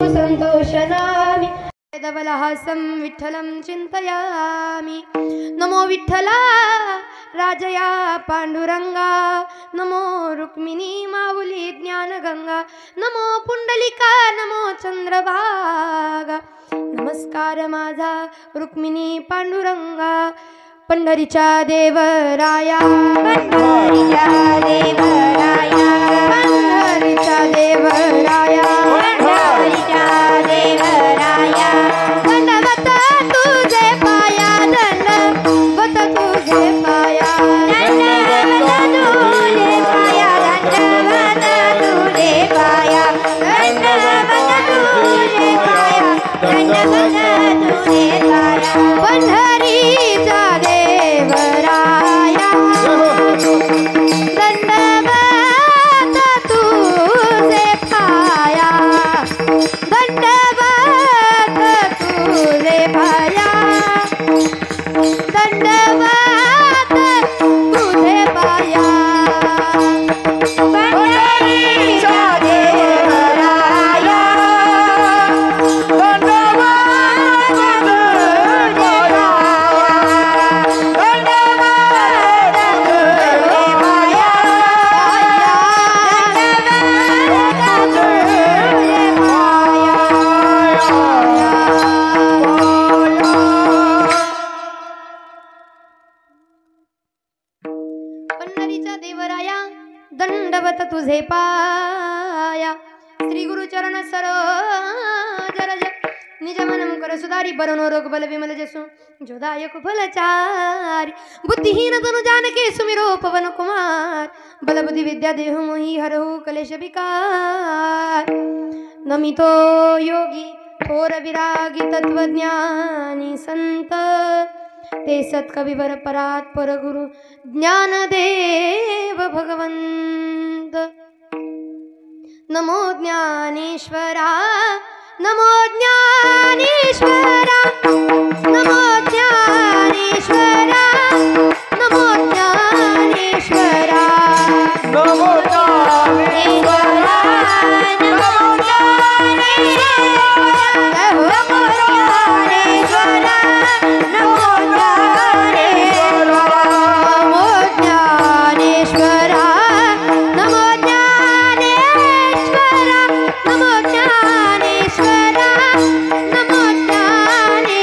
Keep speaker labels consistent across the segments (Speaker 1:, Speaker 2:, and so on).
Speaker 1: संतोषनामि वेदबलहासं विठ्ठलं चिन्तयामि। नमो विठ्ठला राजया पांडुरंगा, नमो रुक्मिणी माऊली ज्ञानगंगा, नमो पुंडलिका नमो चंद्रभागा। नमस्कार माझा रुक्मिणी पांडुरंगा, पंढरीच्या देवराया, पंढरीच्या देवराया, पंढरीच्या देवराया, पंढरीच्या देवराया। दंडवत तुझे पाया, दंडवत तुझे पाया, दंडवत तुझे पाया, दंडवत तुझे पाया, दंडवत तुझे पाया, दंडवत तुझे पाया। पंढरीच्या देवराया, दंडवत तुझे पाया, दंडवत तुझे पाया, दंडवत तुझे पाया। पंढरीच्या देवराया, पंढरीच्या देवराया, दंडवत तुझे पाया। श्री गुरु चरण सरोज रज, निज मनम कर सुधारी, बरनो रोग बल विमल जसु, जोदायक फलचारी। बुद्धिहीन तनु जानके सुमिरो पवन कुमार, बल बुद्धि विद्या देहु मोहि हरहु कलेश विकार। नमितो योगी थोर विरागी तत्वज्ञानी संत, ते सत्कविवर परात पर गुरु ज्ञानदेव भगवंत। नमो ज्ञानेश्वरा, नमो ज्ञानेश्वरा, नमो ज्ञानेश्वरा, नमो ज्ञानेश्वरा, नमो ज्ञानेश्वरा, नमो ज्ञानेश्वरा, नमो ज्ञानेश्वरा, नमो ज्ञानेश्वरा, नमो ज्ञानेश्वरा, नमो ज्ञानेश्वरा, नमो ज्ञानेश्वरा, नमो ज्ञानेश्वरा, नमो ज्ञानेश्वरा,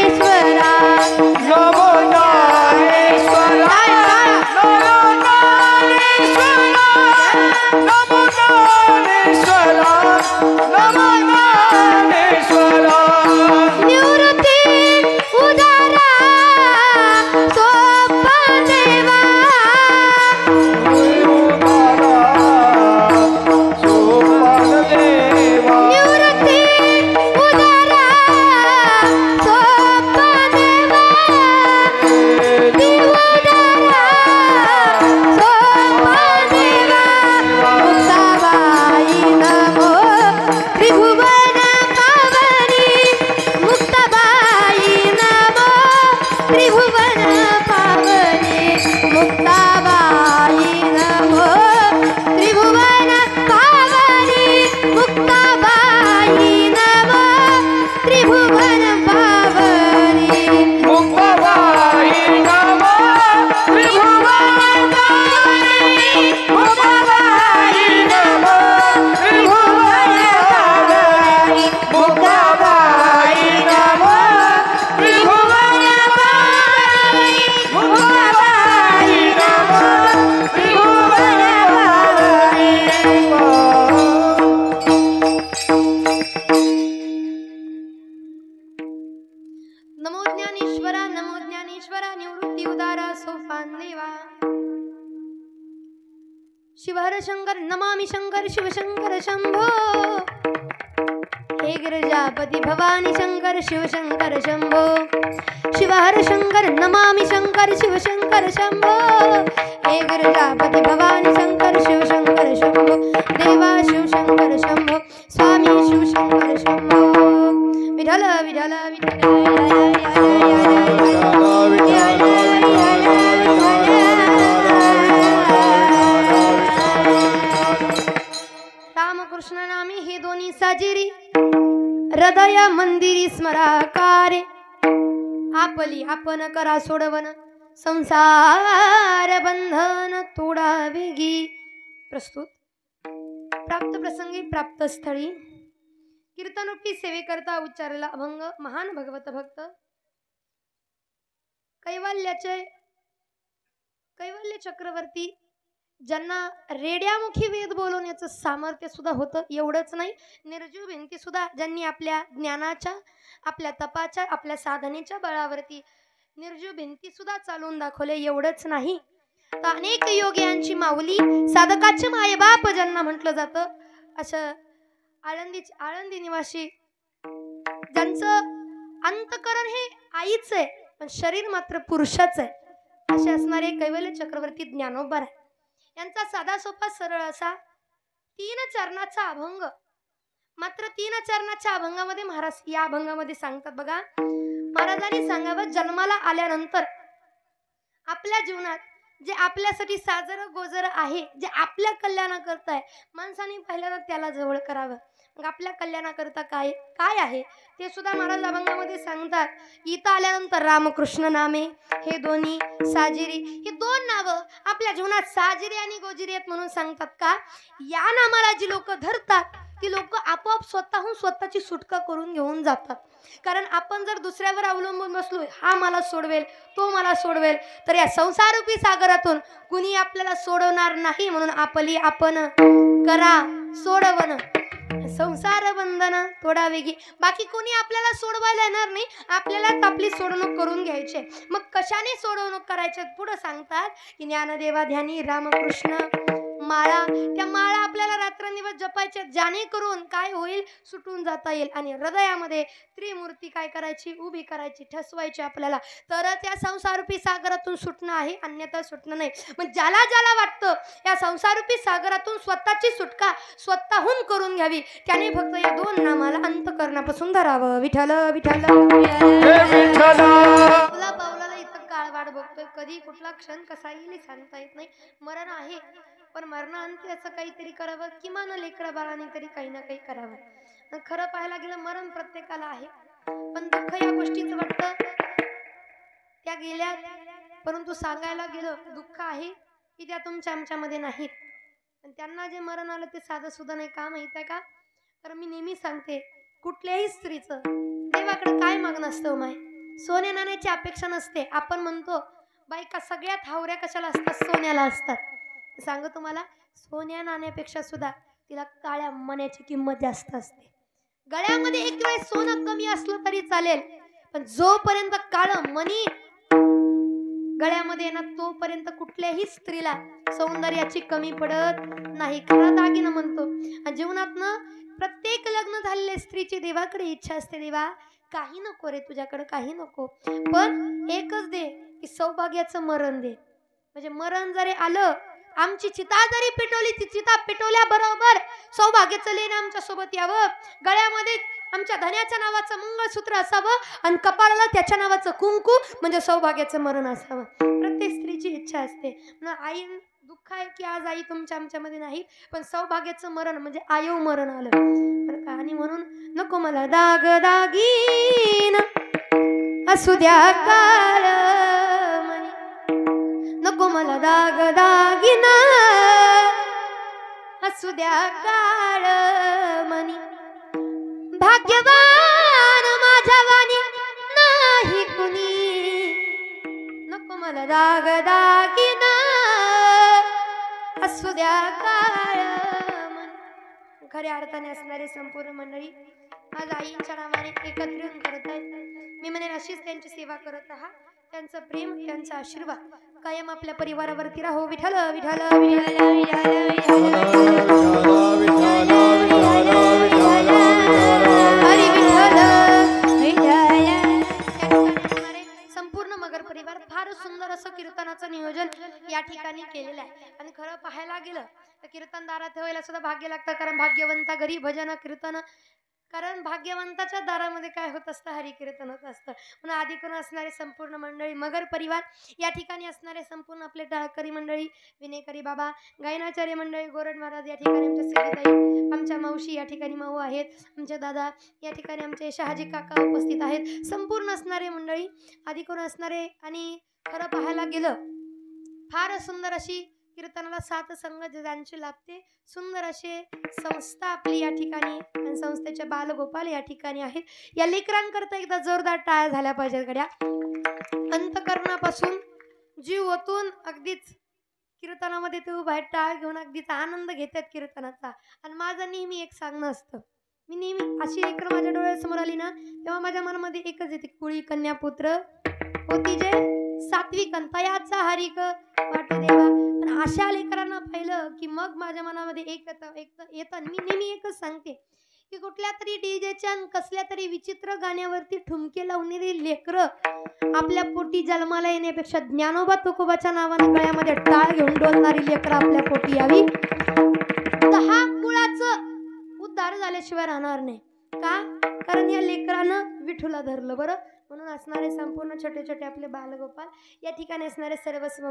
Speaker 1: नमो ज्ञानेश्वरा, नमो ज्ञानेश्वरा। निवृत्ती उदारा सोपान देवा, निवृत्ती उदारा सोपान देवा, दिवदारा सोपान देवा। मुक्ताबाई नमो त्रिभुवन पावनी, मुक्ताबाई नमो त्रिभुवन पावनी, मुक्ताबाई नमो त्रिभुवन पावनी, मुक्ताबाई नमो त्रिभुवन पावनी, मुक्ताबाई नमो त्रिभुवन पावनी, मुक्ताबाई नमो त्रिभुवन पावनी, मुक्ताबाई नमो त्रिभुवन पावनी, मुक्ताबाई नमो त्रिभुवन पावनी। नमो ज्ञानेश्वरा, नमो ज्ञानेश्वरा, निवृत्ती उदारा सोपान देवा। शिवहर शंकर नमामि शंकर, शिव शंकर शंभो। हे गिरिजापति भवानी शंकर, शिव शंकर शंभो। शिवहर शंकर नमामि शंकर, शिव शंकर शंभो। हे गिरिजापति भवानी शंकर, शिव शंकर शंभो। देवा शिव शंकर शंभो, स्वामी शिव शंकर शंभो। विठ्ठल विठ्ठल विठ्ठल, रामकृष्ण नामी हे दोन्ही साजिरी, हृदय मंदिरी स्मराकारे आपली आपण करा सोडवन संसार बंधन तोडा वेगी. प्रस्तुत प्राप्त प्रसंगी प्राप्त स्थळी कीर्तनोक्ती सेवेकरता उच्चारला अभंग. महान भगवत भक्त कैवल्य चक्रवर्ती ज्यांना रेड्यामुखी वेद बोलवण्याचं सामर्थ्य सुद्धा होतं. एवढंच नाही, निर्जीव भिंती सुद्धा ज्यांनी आपल्या ज्ञानाच्या, आपल्या तपाच्या, आपल्या साधनेच्या बळावरती निर्जीव भिंती सुद्धा चालवून दाखवले. एवढंच नाही तर अनेक योग्यांची माऊली, साधकाचे मायबाप ज्यांना म्हटलं जातं, असं आळंदी निवासी ज्यांचं अंतकरण हे आईच आहे पण शरीर मात्र पुरुषाच आहे, असे असणारे कैवल्य चक्रवर्ती ज्ञानोबा आहे. यांचा साधा सोपा सरळ असा 3 चरणाचा अभंग. मात्र 3 चरणाच्या अभंगामध्ये महाराज या अभंगामध्ये सांगतात बघा, महाराजांनी सांगावं, जन्माला आल्यानंतर आपल्या जीवनात जे आपल्यासाठी साजर गोजर आहे, जे आपल्या कल्याणाकरता आहे, माणसाने पहिल्यांदा त्याला जवळ करावं. मग आपल्या कल्याणाकरता काय काय आहे ते सुद्धा महाराज अभंगामध्ये सांगतात. इथं आल्यानंतर रामकृष्ण नामे हे दोन्ही साजिरी, ही 2 नावं आपल्या जीवनात साजिरी आणि गोजिरी आहेत म्हणून सांगतात. का या नामाला जी लोक धरतात ती लोक आपोआप स्वतःहून स्वतःची सुटका करून घेऊन जातात. कारण आपण जर दुसऱ्यावर अवलंबून बसलो, हा मला सोडवेल, तो मला सोडवेल, तर या संसारूपी सागरातून कुणी आपल्याला सोडवणार नाही. म्हणून आपली आपण करा सोडवन संसार बंधन थोडा वेगी. बाकी कोणी आपल्याला सोडवायला येणार नाही, आपल्यालाच आपली सोडवणूक करून घ्यायची. मग कशाने सोडवणूक करायची पुढे सांगतात की ज्ञानदेवा ध्यानी रामकृष्ण माळा. त्या माळा आपल्याला रात्रंदिवस जपायच्या, जेणेकरून काय होईल, सुटून जाता येईल आणि हृदयामध्ये त्रिमूर्ती काय करायची, उभी करायची, ठसवायची आपल्याला. तरच या संसारूपी सागरातून सुटणं आहे, अन्यथा सुटणं नाही. मग ज्याला ज्याला वाटतं या संसारूपी सागरातून स्वतःची सुटका स्वतःहून करून घ्यावी, त्याने फक्त या 2 नामाला अंतकरणापासून धरावं. विठ्ठल विठ्ठल पावलाला इथं काळ वाट बघतोय, कधी कुठला क्षण कसा येईल सांगता येत नाही. मरण आहे पण मरणाअंती असं काहीतरी करावं, किमान लेकरा बाळाने तरी काही ना काही करावं. खरं पाहायला गेलं मरण प्रत्येकाला आहे, पण दुःख या गोष्टीचं वाटतं त्या गेल्या, परंतु सांगायला गेलं दुःख आहे की त्या तुमच्या आमच्यामध्ये नाहीत. पण त्यांना जे मरण आलं ते साधं सुद्धा नाही. का माहित आहे का? तर मी नेहमी सांगते, कुठल्याही स्त्रीचं देवाकडे काय मागणं असतं माय, सोन्या नाण्याची अपेक्षा नसते. आपण म्हणतो बायका सगळ्यात हावऱ्या कशाला असतात, सोन्याला असतात. सांगू तुम्हाला, सोन्या नाण्यापेक्षा सुद्धा तिला काळ्या मण्याची किंमत जास्त असते. गळ्यामध्ये एक वेळ सोनं कमी असलं तरी चालेल, पण जोपर्यंत काळं मणी गळ्यामध्ये येणार तोपर्यंत कुठल्याही स्त्रीला सौंदर्याची कमी पडत नाही. खरा दागिना म्हणतो. जीवनातनं प्रत्येक लग्न झालेल्या स्त्रीची देवाकडे इच्छा असते, देवा काही नको रे तुझ्याकडे, काही नको, पण एकच दे की सौभाग्याचं मरण दे. म्हणजे मरण जरी आलं, आमची चिता जरी पेटवली, ती चिता पेटवल्या बरोबर सौभाग्याचं लेणं आमच्या सोबत यावं, गळ्यामध्ये आमच्या धन्याच्या नावाचं मंगळसूत्र असावं आणि कपाळाला त्याच्या नावाचं कुंकू, म्हणजे सौभाग्याचं मरण असावं. प्रत्येक स्त्रीची इच्छा असते. आई दुःख आहे की आज आई तुमच्या आमच्यामध्ये नाही, पण सौभाग्याचं मरण म्हणजे आयव मरण आलं बरं का. आणि म्हणून नको मला दाग दागीन असू द्या काळ मनी, नको मला दाग दागिना असू द्या काळ मनी, भाग्यवान माझ्या वाणी नाही कुणी, नको मला दाग दागिना असू द्या काळ मनी. खऱ्या अर्थाने असणारे संपूर्ण मंडळी आज आईंच्या नावाने एकत्र येऊन करत आहेत. मी म्हणेन अशीच त्यांची सेवा करत राहा. त्यांचं प्रेम, त्यांचा आशीर्वाद कायम आपल्या परिवारावरती राहो. विठ्ठल विठ्ठल संपूर्ण मगर परिवार फार सुंदर असं कीर्तनाचं नियोजन या ठिकाणी केलेलं आहे. आणि खरं पाहायला गेलं तर कीर्तनदारात व्हायला सुद्धा भाग्य लागतं, कारण भाग्यवंता घरी भजन कीर्तन कारण भाग्यवंताच्या दारामध्ये काय होत असतं, हरिकीर्तन होत असतं. म्हणून आधी करून असणारे संपूर्ण मंडळी, मगर परिवार या ठिकाणी असणारे संपूर्ण आपले टाळकरी मंडळी, विनेकरी बाबा, गायनाचार्य मंडळी, गोरड महाराज या ठिकाणी आमच्या सिद्धीताई, आमच्या मावशी या ठिकाणी माऊ आहेत, आमचे दादा या ठिकाणी आमचे शहाजी काका उपस्थित आहेत. संपूर्ण असणारे मंडळी आधी करून असणारे. आणि खरं पाहायला गेलं फार सुंदर अशी कीर्तनाला साथ संग ज्यांची लाभते, सुंदर असे संस्था आपली या ठिकाणी आणि संस्थेचे बालगोपाल या ठिकाणी आहेत. या लेकरांकरता एकदा जोरदार टाळ्या झाल्या पाहिजेत गड्या. अंतकरणापासून जीव ओतून अगदीच कीर्तनामध्ये ते उभा आहेत, टाळ घेऊन अगदीच आनंद घेतात कीर्तनाचा. आणि माझं नेहमी एक सांगणं असतं, मी नेहमी अशी लेकरं माझ्या डोळ्यासमोर आली ना तेव्हा माझ्या मनामध्ये एकच येते, कुळी कन्या पुत्र होती जे सात्विक तयाचा हरिक वाटू देवा. पण अशा लेकरांना पाहिलं की मग माझ्या मनामध्ये एक येतं. मी नेहमी एकच सांगते की कुठल्या तरी डीजेच्या कसल्या तरी विचित्र गाण्यावरती ठुमके लावणारी लेकरं आपल्या पोटी जन्माला येण्यापेक्षा ज्ञानोबा तुकोबाच्या नावानं गळ्यामध्ये टाळ घेऊन डोलणारी लेकरं आपल्या पोटी यावी. 10 कुळाचं उद्धार झाल्याशिवाय राहणार नाही. का? कारण या लेकरानं विठूला धरलं बरं. म्हणून असणारे संपूर्ण छोटे छोटे आपले बालगोपाल या ठिकाणी असणारे सर्व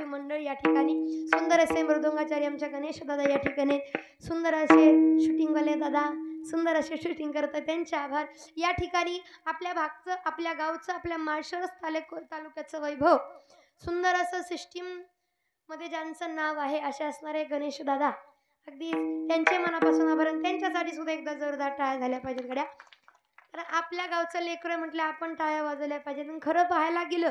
Speaker 1: मंडळ या ठिकाणी सुंदर असे मृदुंगाचार्य आमच्या गणेश दादा या ठिकाणी सुंदर असे शूटिंगवाले दादा सुंदर असे शूटिंग करतात, त्यांचे आभार. या ठिकाणी आपल्या भागचं, आपल्या गावचं, आपल्या माळशिरस तालुक्याचं वैभव सुंदर असं सिस्टीम मध्ये ज्यांचं नाव आहे असे असणारे गणेश दादा, अगदी त्यांचे मनापासून आभार. त्यांच्यासाठी सुद्धा एकदा जोरदार टाळ्या झाल्या पाहिजेत गड्या. कारण आपल्या गावचं लेकरं म्हटलं आपण टाळ्या वाजवल्या पाहिजेत. आणि खरं पाहायला गेलं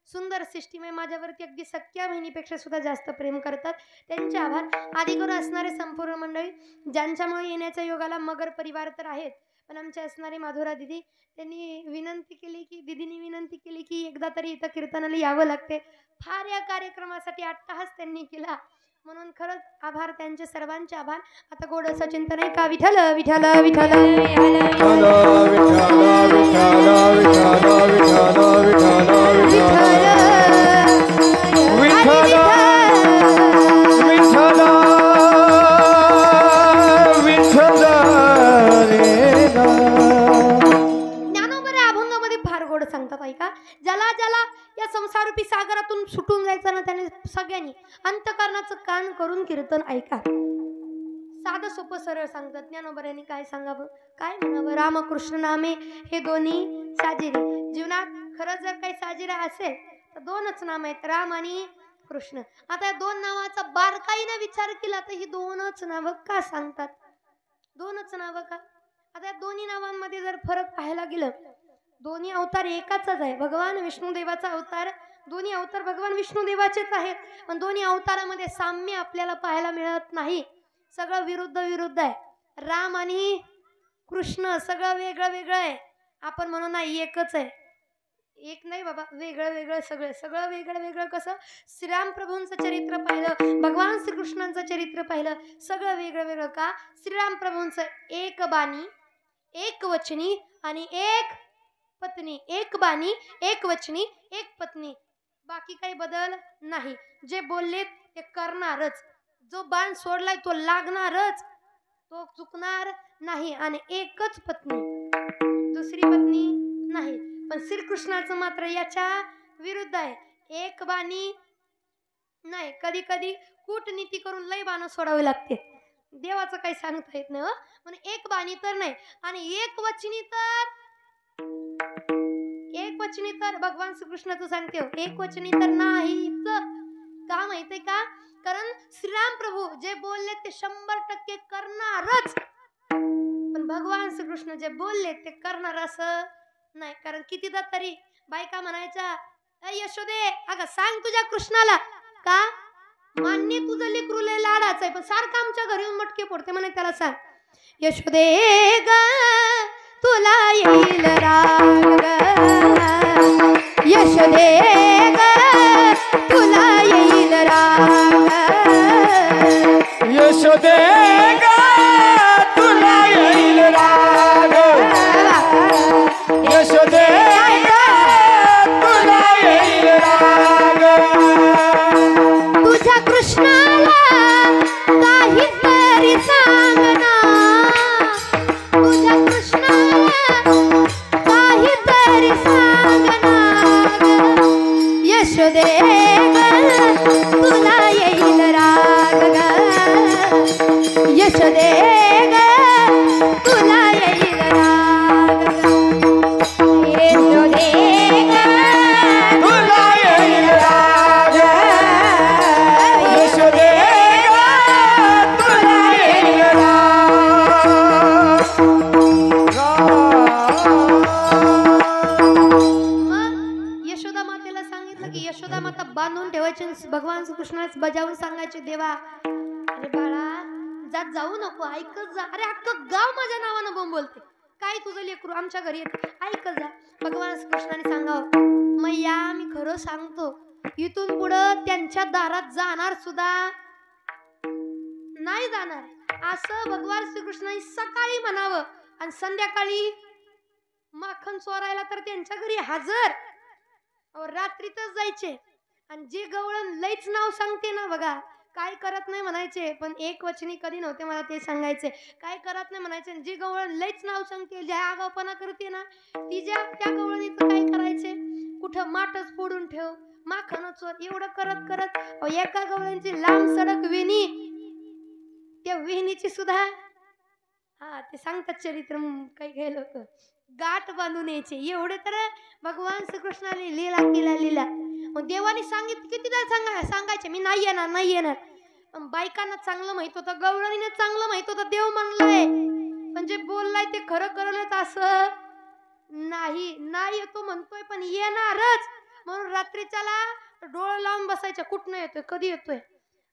Speaker 1: सुंदर सिस्टीम आहे. माझ्यावरती अगदी सख्या बहिणीपेक्षा सुद्धा जास्त प्रेम करतात, त्यांचे आभार. आधी करून असणारे संपूर्ण मंडळी ज्यांच्यामुळे येण्याच्या योगाला मगर परिवार तर आहेत, पण आमचे असणारे माधुरा दिदी त्यांनी विनंती केली की दिदीने विनंती केली की एकदा तरी इथं कीर्तनाला यावं लागते. फार या कार्यक्रमासाठी अट्टहास त्यांनी केला, म्हणून खरंच आभार त्यांचे, सर्वांचे आभार. आता गोड असं चिंतन आहे का विठ्ठल विठ्ठल विठ्ठल ज्ञानोबा अभंगामध्ये फार गोड सांगतात ऐका. ज्याला ज्याला या संसारूपी सागरातून सुटून जायचं ना त्याने सगळ्यांनी अंतकरणाचं कान करून कीर्तन ऐका. साधं सोपं सरळ सांगतात ज्ञानोबऱ्यांनी. काय सांगावं, काय म्हणावं, रामकृष्ण नामे हे दोन्ही साजिरे. जीवनात खरं जर काही साजिरा असेल तर 2च नाम आहेत, राम आणि कृष्ण. आता या 2 नावाचा बारकाईने विचार केला तर ही 2च नावं का सांगतात, 2च नावं का? आता या दोन्ही नावांमध्ये जर फरक पाहायला गेलं, दोन्ही अवतार एकाच आहे. भगवान विष्णुदेवाचा अवतार, दोन्ही अवतार भगवान विष्णुदेवाचेच आहेत, पण दोन्ही अवतारामध्ये साम्य आपल्याला पाहायला मिळत नाही. सगळं विरुद्ध विरुद्ध आहे. राम आणि कृष्ण सगळं वेगळं वेगळं आहे. आपण म्हणू ना एकच आहे, एक नाही बाबा, वेगळं वेगळं सगळं सगळं वेगळं वेगळं. कसं श्रीराम प्रभूंचं चरित्र पाहिलं, भगवान श्रीकृष्णांचं चरित्र पाहिलं, सगळं वेगळं वेगळं. का? श्रीराम प्रभूंचं एक बाणी एक वचनी आणि एक पत्नी, एक बाणी एक वचनी एक पत्नी, बाकी काही बदल नाही. जे बोलले ते करणारच, जो बाण सोडलाय तो लागणारच, तो चुकणार नाही. आणि एकच पत्नी, दुसरी पत्नी नाही. पण श्रीकृष्णाचं मात्र याच्या विरुद्ध आहे, एक बाणी नाही. कधी कधी कूटनीती करून लय बाण सोडावे लागते, देवाचं काही सांगता येत नाही. म्हणून एक बाणी तर नाही, आणि एक वचनी तर भगवान श्रीकृष्णाचं सांगते, एक वचनी तर नाहीच. का माहितीये का? कारण श्रीराम प्रभू जे बोलले ते 100% करणारच, पण भगवान श्रीकृष्ण जे बोलले ते करणार असं नाही. कारण कितीदा तरी बायका म्हणायच्या, यशोदे अगं सांग तुझ्या कृष्णाला, का मान्य तुझं लेकरू लय लाडाचं आहे पण सारखं आमच्या घरी येऊन मटके फोडते, म्हणे त्याला सांग यशोदे ग तुला येईल राग ग, यशोदे ग तुला येईल राग,
Speaker 2: यशोदे ग तुला येईल राग, यशोदे ग तुला येईल राग.
Speaker 1: तुझ्या कृष्णाला काहीतरी सांग ना, तुझ्या वाजवून ठेवायचे आणि भगवान श्रीकृष्णाला बजावून सांगायचे देवा अरे बाळा जात जाऊ नको ऐकत जा. अरे अख्खं गाव माझ्या नावानं बोंबलते काय तुझं लेकरू आमच्या घरी येते ऐकत जा. भगवान श्रीकृष्णाने सांगावं मैया मी खरं सांगतो इथून पुढं त्यांच्या दारात जाणार सुद्धा नाही जाणार असं भगवान श्रीकृष्णाने सकाळी म्हणावं आणि संध्याकाळी माखन चोरायला तर त्यांच्या घरी हजर रात्रीतच जायचे. आणि जे गवळण लईच नाव सांगते ना बघा काय करत नाही म्हणायचे पण एक वचनी कधी नव्हते मला ते सांगायचे काय करत नाही म्हणायचे. जे गवळण लईच नाव सांगते ज्या आगावपणा करते ना त्या गवळणीचं काय करायचे कुठं माठच फोडून ठेव माखन चोर एवढं करत करत एका गवळणीची लांब सडक वेणी त्या वेणीची सुद्धा हा ते सांगतात चरित्र काही गेलं होतं गाठ बांधून यायचे एवढे तर भगवान श्रीकृष्णाने लीला केला लीला. मग देवाने सांगितलं कितीदा सांगायचे मी नाही येणार पण बायकांना चांगलं माहित होतं गवळणीने चांगलं माहित होतं देव म्हणलाय पण जे बोललाय ते खरं करलच असं नाही येतो म्हणतोय पण येणारच म्हणून रात्रीच्याला डोळं लावून बसायच्या कुठनं येतोय कधी येतोय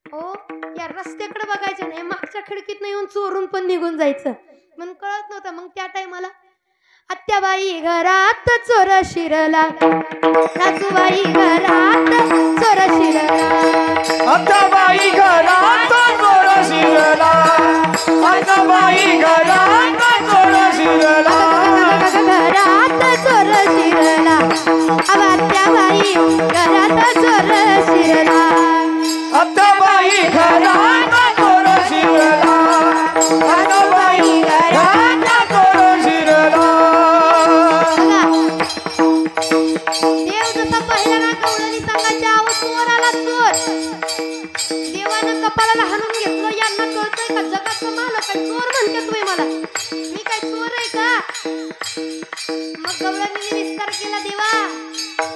Speaker 1: हो या रस्त्याकडे बघायचं नाही मागच्या खिडकीत येऊन चोरून पण निघून जायचं म्हणून कळत नव्हतं. मग त्या टायमाला आत्याबाई घरात चोर शिरला सासूबाई घरात चोर शिरला
Speaker 2: आत्याबाई घरात चोर शिरला सासूबाई घरात चोर शिरला
Speaker 1: घरात चोर शिरला आत्याबाई घरात चोर शिरला
Speaker 2: आत्याबाई घरात चोर शिरला सासूबाई घरात चोर शिरला.
Speaker 1: देव जसा पहिला ना गवळणी सांगायचे आहो चोर आला चोर देवानं कपाळाला हाणून घेतलं यांना कळतंय का जगाचं मालक आहे चोर म्हणते तुम्ही मला मी काय चोर आहे का. मग गवळणीने विस्तार केला देवा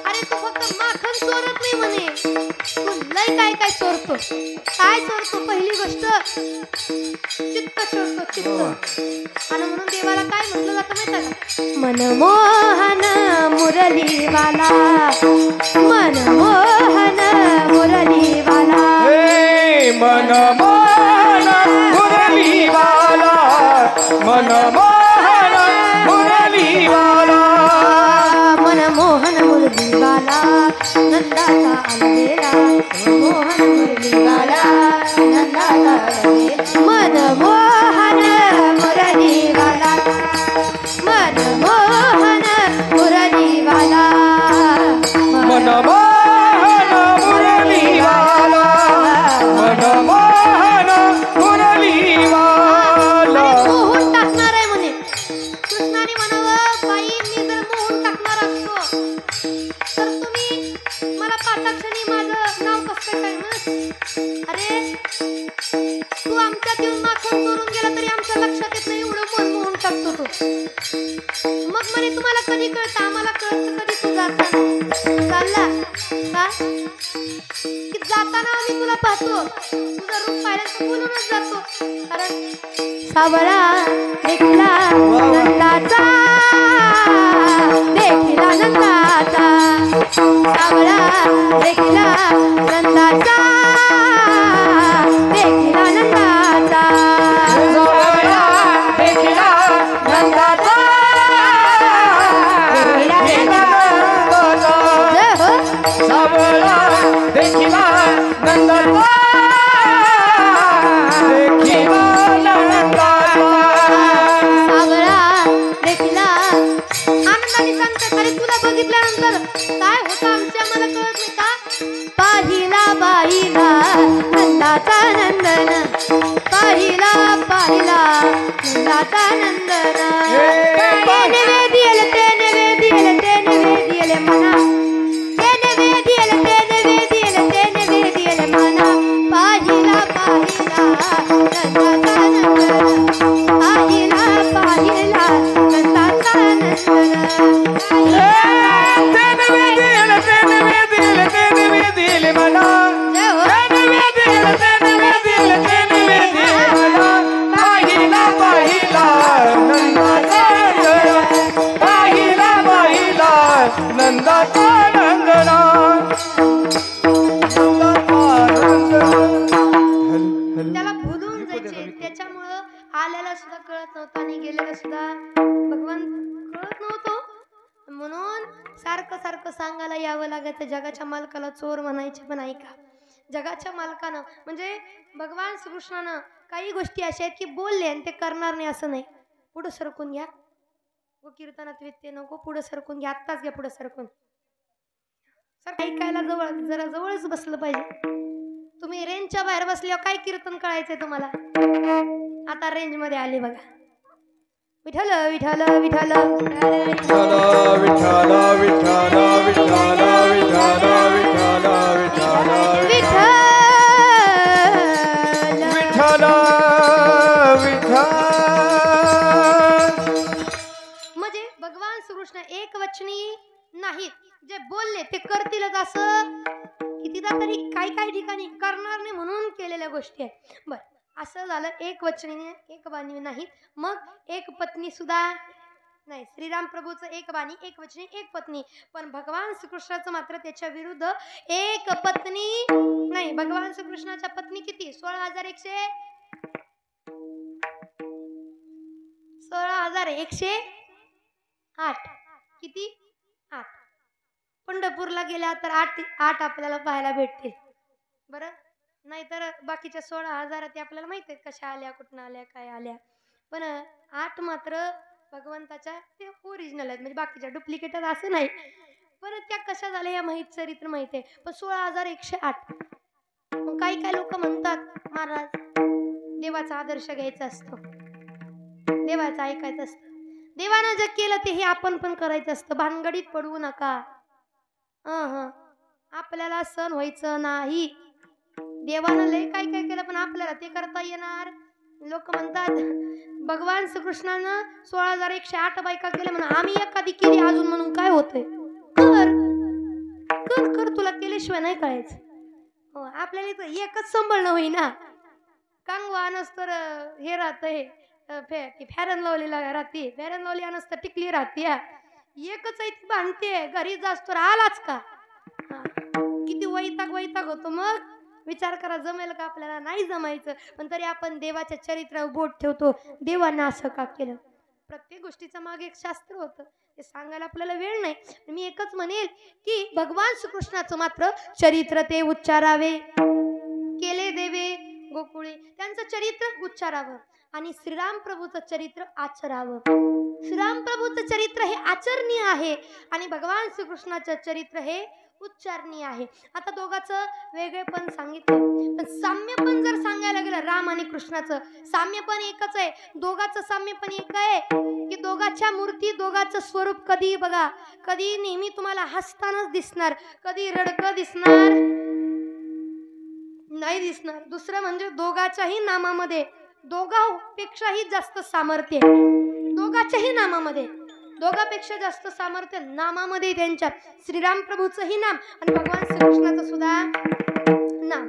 Speaker 1: अरे तू फक्त माखन चोरत नाही म्हणे तू लय काय काय चोरतो काय चोरतो पहिली गोष्ट चित्त चोरतो चित्त. आणि म्हणून देवाला काय म्हटलं जातं माहिती का मनमोहन मुरलीवाला मनमोहन मुरलीवाला
Speaker 2: मनमोहन मुरलीवाला मनमोहन मुरलीवाला
Speaker 1: मनमोहन मुरलीवाला नंदाचा आलेला मोहन मुरलीवाला नंदाचा आलेला मनमोहन मुरलीवाला मनमोहन मुरलीवाला
Speaker 2: मनमोहन मुरलीवाला मनमोहन मुरलीवाला.
Speaker 1: मोहून टाकणार आहे म्हणे कृष्णाने म्हणावं बाई मी जर मोहून टाकणार असतो तर तुम्ही मला पाठाक्षणी माझं नाव कसं काय म्हणत अरे तू आमच्यात येऊन माखन चोरून गेला तरी आमच्या लक्षात येत नाही एवढं मन मोहून टाकतो तो. मग म्हणे तुम्हाला कधी कळतं आम्हाला कळतं कधी तू जाताना चालला का की जाताना आम्ही तुला पाहतो तुझं रूप पाहिल्यानंतर बोलूनच जातो कारण सावळा देखला नंदाचा देखला नंदाचा सावळा देखला नंदाचा देखला नंदाचा
Speaker 2: सावळा देखला नंदाचा देखला नंदाचा
Speaker 1: जय हो
Speaker 2: सावळा देखला नंदाचा देखला नंदाचा.
Speaker 1: सावळा देखला आनंदाने सांगतात अरे तुला बघितल्यानंतर काय होतं आमच्या मला कळत नाही का पाहिला बाईला नंदाचा नंदन पाहिला पाहिला नंदाचा नंदन तेने वेदियल तेने वेदियल तेने वेदियल मना तेने वेदियल तेने वेदियल तेने वेदियल मना पाहिला पाहिला नंदाचा नंदन पाहिला पाहिला नंदाचा नंदन.
Speaker 2: पाहिला पाहिला नंदाचा
Speaker 1: भगवान कळत नव्हतं म्हणून सारखं सारखं सांगायला यावं लागायचं. जगाच्या मालकाला चोर म्हणायचे. पण ऐका, जगाच्या मालकानं म्हणजे भगवान श्रीकृष्णानं काही गोष्टी अशा आहेत की बोलले आणि ते करणार नाही असं नाही. पुढं सरकून घ्या, व कीर्तनात व्यत्यय नको, पुढं सरकून घ्या, आत्ताच घ्या पुढं सरकून. सर ऐकायला जवळ जरा जवळच बसलं पाहिजे. तुम्ही रेंजच्या बाहेर बसल्यावर काय कीर्तन कळायचंय तुम्हाला? आता रेंज मध्ये आले बघा. विठ्ठल विठ्ठल विठ्ठल
Speaker 2: विठ्ठल विठ्ठल विठ्ठल विठ्ठल विठ्ठल विठ्ठल विठ्ठल विठ्ठल विठ्ठल.
Speaker 1: म्हणजे भगवान श्रीकृष्ण एक वचनी नाहीत, जे बोलले ते करतीलच असं कितीदा तरी काही ठिकाणी करणार नाही म्हणून केलेल्या गोष्टी आहेत. बर, असं झालं एक वचनीने एक बाणी नाहीत. मग एक पत्नी सुद्धा नाही. श्रीराम प्रभूचं एक बाणी एक वचनी एक पत्नी. पण भगवान श्रीकृष्णाचं मात्र त्याच्या विरुद्ध एक पत्नी नाही. भगवान श्रीकृष्णाच्या पत्नी किती? 16,108. किती? 8. पंढरपूरला गेल्या तर 8 आपल्याला पाहायला भेटतील. बरं, नाहीतर बाकीच्या 16,000 ते आपल्याला माहित आहेत कशा आल्या, कुठून आल्या, काय आल्या. पण 8 मात्र भगवंताच्या ते ओरिजिनल आहेत, म्हणजे बाकीच्या डुप्लिकेट असं नाही. पण त्या कशा झाल्या या माहीत, चरित्र माहित आहे. पण 16,108. मग काही लोक म्हणतात महाराज देवाचा आदर्श घ्यायचा असतो, देवाचं ऐकायचं असतं, देवानं जे केलं ते हे आपण पण करायचं असतं. भानगडीत पडवू नका. आपल्याला सण व्हायचं नाही. देवानं लय काय केलं पण आपल्याला ते करता येणार. लोक म्हणतात भगवान श्रीकृष्णानं 16,108 बायका केल्या म्हणून आम्ही एखादी केली अजून म्हणून काय होतंय? कर कर कर, तुला केल्याशिवाय नाही कळायचं. आपल्याला इथं एकच सांभाळणं होईना. कांगवा नसतर हे राहतंय फॅरन लावलेला राहते, फॅरन लावली नसतं टिकली राहते. एकच आहे ती भांडते. घरी जास्त आलाच का किती वैताग होतो. मग विचार करा जमेल का आपल्याला? नाही जमायचं. पण तरी आपण देवाच्या चरित्रावर बोट ठेवतो. देवानं असं का केलं? प्रत्येक गोष्टीचं मागे एक शास्त्र होतं, ते सांगायला आपल्याला वेळ नाही. मी एकच म्हणेल की भगवान श्रीकृष्णाचं मात्र चरित्र ते उच्चारावे. केले देवे गोकुळे, त्यांचं चरित्र उच्चारावं आणि श्रीराम प्रभूचं चरित्र आचरावं. श्रीराम प्रभूचं चरित्र हे आचरणीय आहे आणि भगवान श्रीकृष्णाचं चरित्र हे उच्चारणीय आहे. आता दोघांचं वेगळेपण सांगितलं, पण साम्य पण जर सांगायला गेलं राम आणि कृष्णाचं, साम्य पण एकच आहे. दोघांचं साम्य पण एक आहे की दोघांच्या मूर्ती, दोघांचं स्वरूप कधी बघा, कधी नेहमी तुम्हाला हसतानाच दिसणार, कधी रडकं दिसणार नाही दिसणार. दुसरं म्हणजे दोघाच्याही नामामध्ये दोघांपेक्षाही जास्त सामर्थ्य, दोघाच्याही नामामध्ये दोघांपेक्षा जास्त सामर्थ्य नामामध्ये त्यांच्यात. श्रीराम प्रभूचंही नाम आणि भगवान श्रीकृष्णाचं सुद्धा नाम,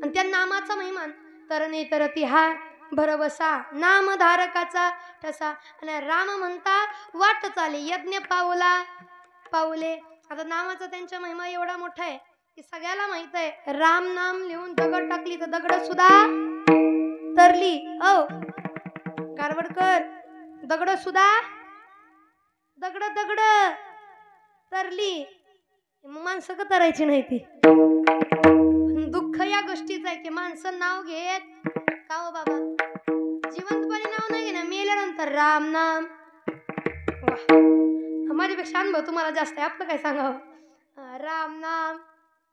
Speaker 1: आणि त्या नामाचा महिमान तरणे तरती हा भरवसा, नामधारकाचा ठसा. आणि राम म्हणता वाट चाले यज्ञ पावले. आता नामाचा त्यांच्या महिमा एवढा मोठा आहे की सगळ्याला माहित आहे. राम नाम लिहून दगड टाकली तर दगड सुद्धा तरली. कारवडकर, दगड सुद्धा दगड तरली. माणसं का तरायची नाही ती. दुःख या गोष्टीचं आहे की माणसं नाव घेत का हो बाबा, जिवंतपणी नाव नाही ना, मेल्यानंतर राम नाम. माझ्यापेक्षा अनुभव तुम्हाला जास्त आहे, आपलं काय सांगावं. राम नाम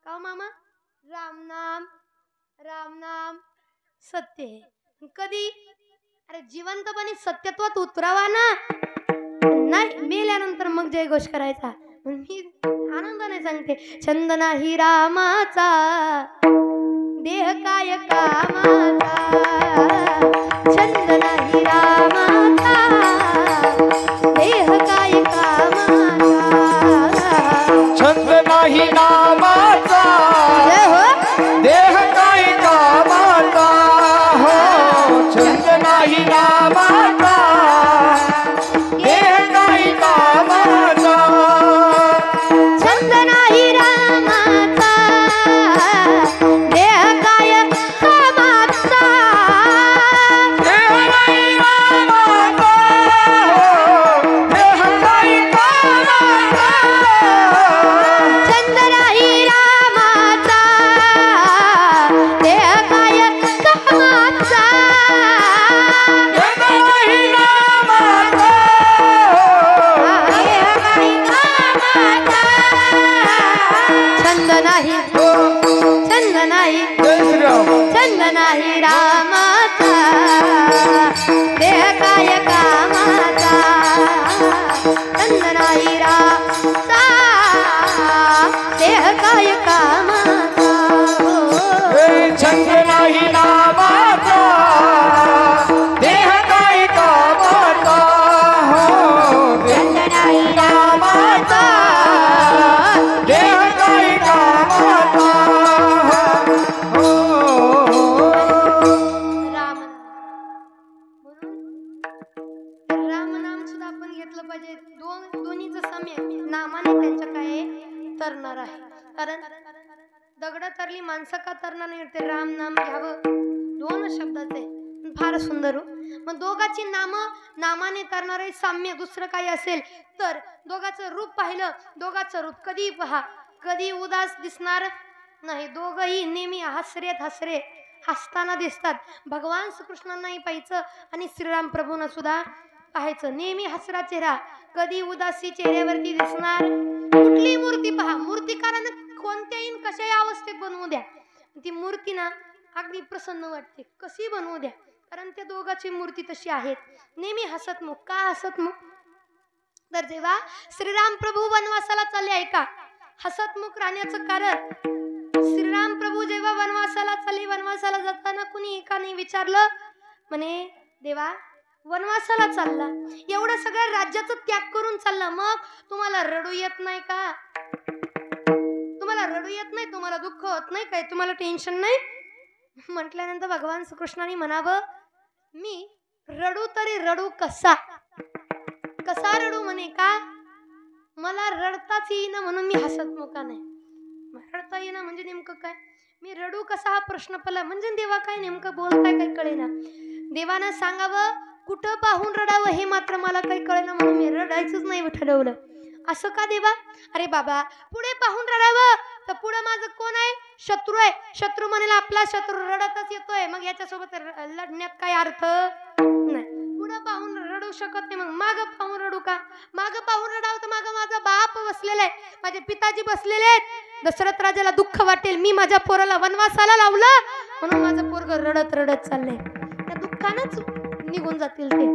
Speaker 1: का मामा, राम नाम सत्य आहे. कधी अरे जिवंतपणी सत्यत्वात उतरावा ना, नाही मेल्यानंतर मग जयघोष करायचा. मी आनंदाने सांगते, छंद नाही रामाचा देह काय कामाचा, छंद नाही रामाचा देह काय कामाचा,
Speaker 2: छंद नाही नामाचा देह काय कामाचा. हो, छंद नाही नामाचा देह काय कामाचा,
Speaker 1: छंद नाही रामाचा देह काय कामाचा,
Speaker 2: देह नाही रामाचा
Speaker 1: नाही छंद नाही
Speaker 2: जय श्रीराम
Speaker 1: छंद नाही रामाचा देह काय कामाचा छंद नाही रामाचा देह काय कामाचा
Speaker 2: छंद नाही नामाचा देह काय कामाचा
Speaker 1: छंद नाही रामाचा
Speaker 2: देह काय कामाचा
Speaker 1: राम म्हणून रामनाम सुद्धा आपण घेतलं पाहिजे. दोन्हीचं साम्य नामाने त्यांच्या काय तरणार आहे. कारण दगड तरली माणसं का तरणार नाही ते राम नाम घ्यावं. दोन शब्दाचे फार सुंदर. मग दोघाची नामाने तरणारे साम्य दुसरं काही असेल तर दोघाचं रूप पाहिलं. दोघाचं रूप कधी पहा कधी उदास दिसणार नाही. दोघही नेहमी हसरे हसताना दिसतात. भगवान श्रीकृष्णांनाही पाहायचं आणि श्रीराम प्रभूंना सुद्धा पाहायचं. नेहमी हसरा चेहरा कधी उदासी चेहऱ्यावरती दिसणार. कुठली मूर्ती पहा मूर्तिकारानं कोणत्याही कशाही अवस्थेत बनवू द्या ती मूर्ती ना अगदी प्रसन्न वाटते. कशी बनवू द्या कारण त्या दोघांची मूर्ती तशी आहेत. नेहमी हसतमुख. का हसतमुख तर जेव्हा श्रीराम प्रभू वनवासाला चालले आहे का हसतमुख राहण्याचं कारण श्रीराम प्रभू जेव्हा वनवासाला चालले वनवासाला जाताना कुणी एकाने विचारलं म्हणे देवा वनवासाला चालला एवढं सगळं राज्याचं त्याग करून चालला मग तुम्हाला रडू येत नाही का? तुम्हाला रडू येत नाही तुम्हाला दुःख होत नाही काय तुम्हाला टेन्शन नाही म्हटल्यानंतर भगवान श्रीकृष्णाने म्हणावं मी रडू तरी रडू कसा रडू म्हणे का मला रडताच येईना म्हणून मी हसतमुखा नाही. रडता येईना म्हणजे नेमकं काय मी रडू कसा हा प्रश्न पडला म्हणजे देवा काय नेमकं बोलताय काय कळेना. देवानं सांगावं कुठं पाहून रडावं हे मात्र मला काही कळेना म्हणून मी रडायचंच नाही ठरवलं. असं का देवा? अरे बाबा पुढे पाहून रडावं तर पुढे माझं कोण आहे? शत्रू आहे. शत्रू म्हणेल आपला शत्रू रडतच येतोय मग याच्यासोबत लढण्यात काय अर्थ नाही. पुढे पाहून रडू शकत नाही मग मागं पाहून रडू का? मागं पाहून रडावं तर मागं माझा बाप बसलेला आहे माझे पिताजी बसलेले आहेत. दशरथ राजाला दुःख वाटेल मी माझ्या पोराला वनवासाला लावलं म्हणून माझं पोरग रडत रडत चाललंय. त्या दुःखानंच निघून जातील ते.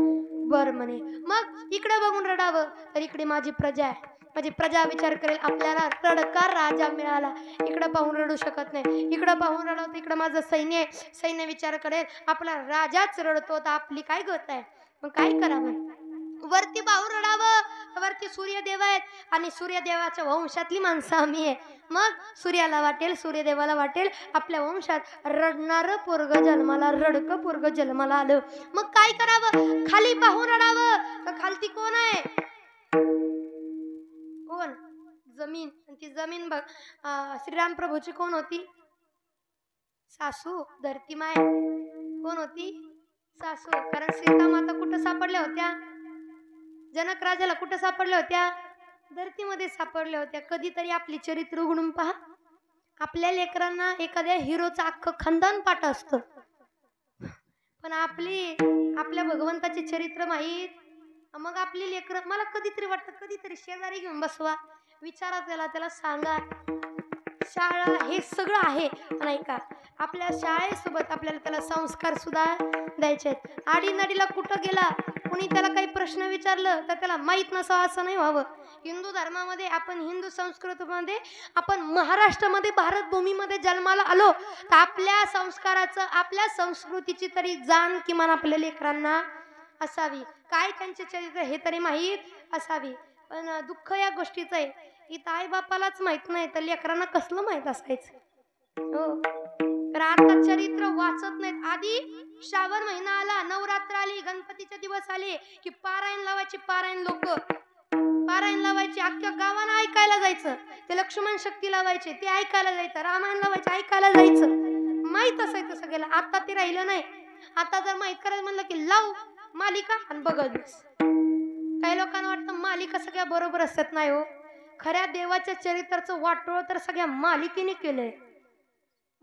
Speaker 1: बर म्हणे मग इकडे बघून रडावं तर इकडे माझी प्रजा आहे. माझी प्रजा विचार करेल आपल्याला रडकार राजा मिळाला. इकडं पाहून रडू शकत नाही. इकडं पाहून रडवतं इकडं माझं सैन्य आहे. सैन्य विचार करेल आपला राजाच रडतो तर आपली काय गत आहे. मग काय करावं? वरती पाहून रडावं वरती सूर्यदेव आहेत आणि सूर्यदेवाच्या वंशातली माणसं आम्ही आहे. मग सूर्याला वाटेल सूर्यदेवाला वाटेल आपल्या वंशात रडणारं पोरग जन्माला रडकं पोरग जन्माला आलं. मग काय करावं? खाली पाहून रडावं तर खालती कोण आहे? कोण? जमीन. ती जमीन बघ श्रीराम प्रभूची कोण होती? सासू धरती माय. कोण होती? सासू. कारण सीता माता कुठं सापडल्या होत्या? जनक राजाला कुठं सापडल्या होत्या? धरतीमध्ये सापडल्या होत्या. कधीतरी आपली चरित्र उघडून पहा. आपल्या लेकरांना एखाद्या हिरोचं अख्खं खानदान पाठ असतं पण आपल्या भगवंताचे चरित्र माहीत. मग आपली लेकरं मला कधीतरी वाटतं कधीतरी शेजारी घेऊन बसवा विचारा त्याला सांगा शाळा हे सगळं आहे नाही का आपल्या शाळेसोबत आपल्याला त्याला संस्कार सुद्धा द्यायचे आहेत. आडीनडीला कुठं गेला कुणी त्याला काही प्रश्न विचारलं तर त्याला माहीत नसावं असं नाही व्हावं. हिंदू धर्मामध्ये आपण हिंदू संस्कृतीमध्ये आपण महाराष्ट्रामध्ये भारत भूमीमध्ये जन्माला आलो तर आपल्या संस्काराचं आपल्या संस्कृतीची तरी जाण किमान आपल्या लेकरांना असावी. काय त्यांचे चरित्र हे तरी माहीत असावी. पण दुःख या गोष्टीचं आहे इथं आई बापालाच माहित नाही तर लेकरांना कसलं माहित असायचं. हो तर आता चरित्र वाचत नाहीत. आधी श्रावण महिना आला नवरात्र आली गणपतीचे दिवस आले की पारायण लावायची. पारायण लावायची अख्ख्या गावानं ऐकायला जायचं. ते लक्ष्मण शक्ती लावायचे ते ऐकायला जायचं. रामायण लावायचे ऐकायला जायचं. माहीत असायचं सगळ्याला. आता ते राहिलं नाही. आता जर माहीत करायचं म्हणलं की लाव मालिका आणि बघत बस. काही लोकांना वाटतं मालिका सगळ्या बरोबर असत नाही हो. खऱ्या देवाच्या चरित्राचं वाटोळ तर सगळ्या मालिकेने केलंय.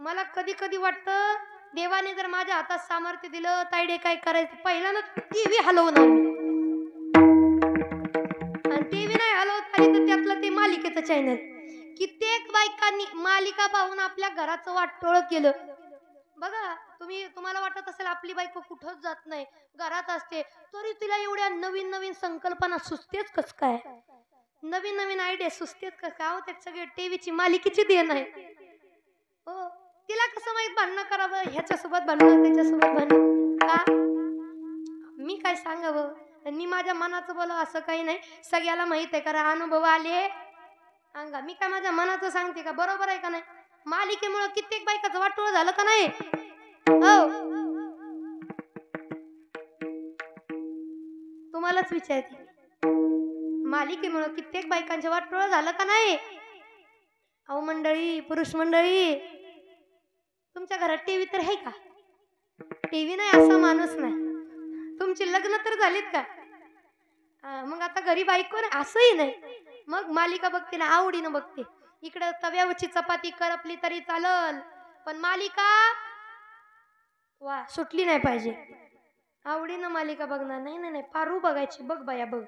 Speaker 1: मला कधी कधी वाटतं देवाने जर माझ्या हातात सामर्थ्य दिलं ताईडे काय करायचं पहिल्यांदा टीव्ही हलवून आणि टीव्ही नाही हलवत आली तर त्यातलं ते मालिकेचं चॅनल कित्येक कित्येक बायकांनी मालिका पाहून आपल्या घराचं वाटोळ केलं. बघा तुम्हाला वाटत असेल आपली बायको कुठंच जात नाही, घरात असते, तरी तिला एवढ्या नवीन नवीन संकल्पना सुचतेच कस काय, नवीन नवीन आयडिया सुचतेच कस काय. अहो ते सगळे टीव्हीची मालिकेची देण आहे. हो, तिला कसं माहित भांडणं करावं, ह्याच्यासोबत भांडणं त्याच्यासोबत भांडणं का. मी काय सांगावं, मी माझ्या मनाचं बोलावं असं काही नाही, सगळ्याला माहित आहे कारण अनुभव आले अंगा. मी काय माझ्या मनाचं सांगते का, बरोबर आहे का नाही. मालिकेमुळे कित्येक बायकाचं वाटोळ झालं का नाही. हो, तुम्हालाच विचारते, मालिकेमुळे कित्येक बायकांचे वाटोळ झालं का नाही. अहो मंडळी, पुरुष मंडळी, तुमच्या घरात टीव्ही तर आहे का. टीव्ही नाही असा माणूस नाही. तुमची लग्न तर झालीत का. मग आता घरी बायको नाही असंही नाही, मग मालिका बघते ना, आवडीनं बघते. इकडे तव्यावरची चपाती करपली तरी चालल, पण मालिका वा सुटली नाही पाहिजे. आवडीनं मालिका बघणार. नाही नाही नाही, पारू बघायची, बघ बाया बघ.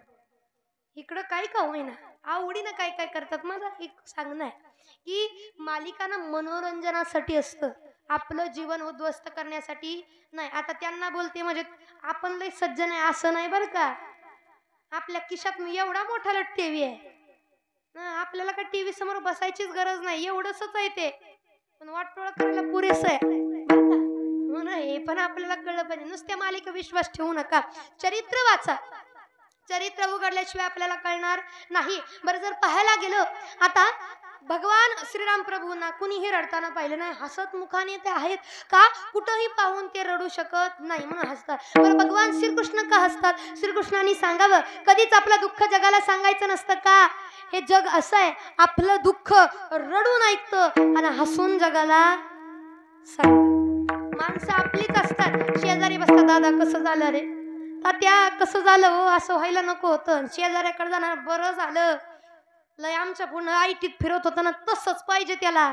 Speaker 1: इकडं काय का होईना आवडीनं काय काय करतात. माझा एक सांगणं आहे की मालिका ना मनोरंजनासाठी असतं, आपलं जीवन उद्ध्वस्त करण्यासाठी नाही. आता त्यांना बोलते म्हणजे आपण लय सज्जन आहे असं नाही बरं का. आपल्या खिशात एवढा मोठा टीव्ही आहे, आपल्याला का टीव्ही समोर बसायचीच गरज नाही, एवढंच आहे ते, पण वाटोळा करायला पुरेसं आहे बरं का. म्हणून हे पण आपल्याला कळलं पाहिजे. नुसत्या मालिका विश्वास ठेवू नका, चरित्र वाचा. चरित्र उघडल्याशिवाय आपल्याला कळणार नाही. बरं जर पाहायला गेलं, आता भगवान श्रीराम प्रभूंना कुणीही रडताना पाहिलं नाही, हसत मुखाने ते आहेत का, कुठंही पाहून ते रडू शकत नाही म्हणून हसतात. बरं भगवान श्रीकृष्ण का हसतात. श्रीकृष्णांनी सांगावं, कधीच आपलं दुःख जगाला सांगायचं नसतं का. हे जग असं आहे, आपलं दुःख रडून ऐकतं आणि हसून जगाला सांगतं. माणसं आपलीच असतात, शेजारी बसतात, दादा कसं झालं रे, तात्या कसं झालं हो, असं व्हायला नको होतं. शेजाऱ्याकडे जाणार, बरं झालं, लय आमच्या पूर्ण आयटीत फिरत होतं ना, तसंच पाहिजे त्याला.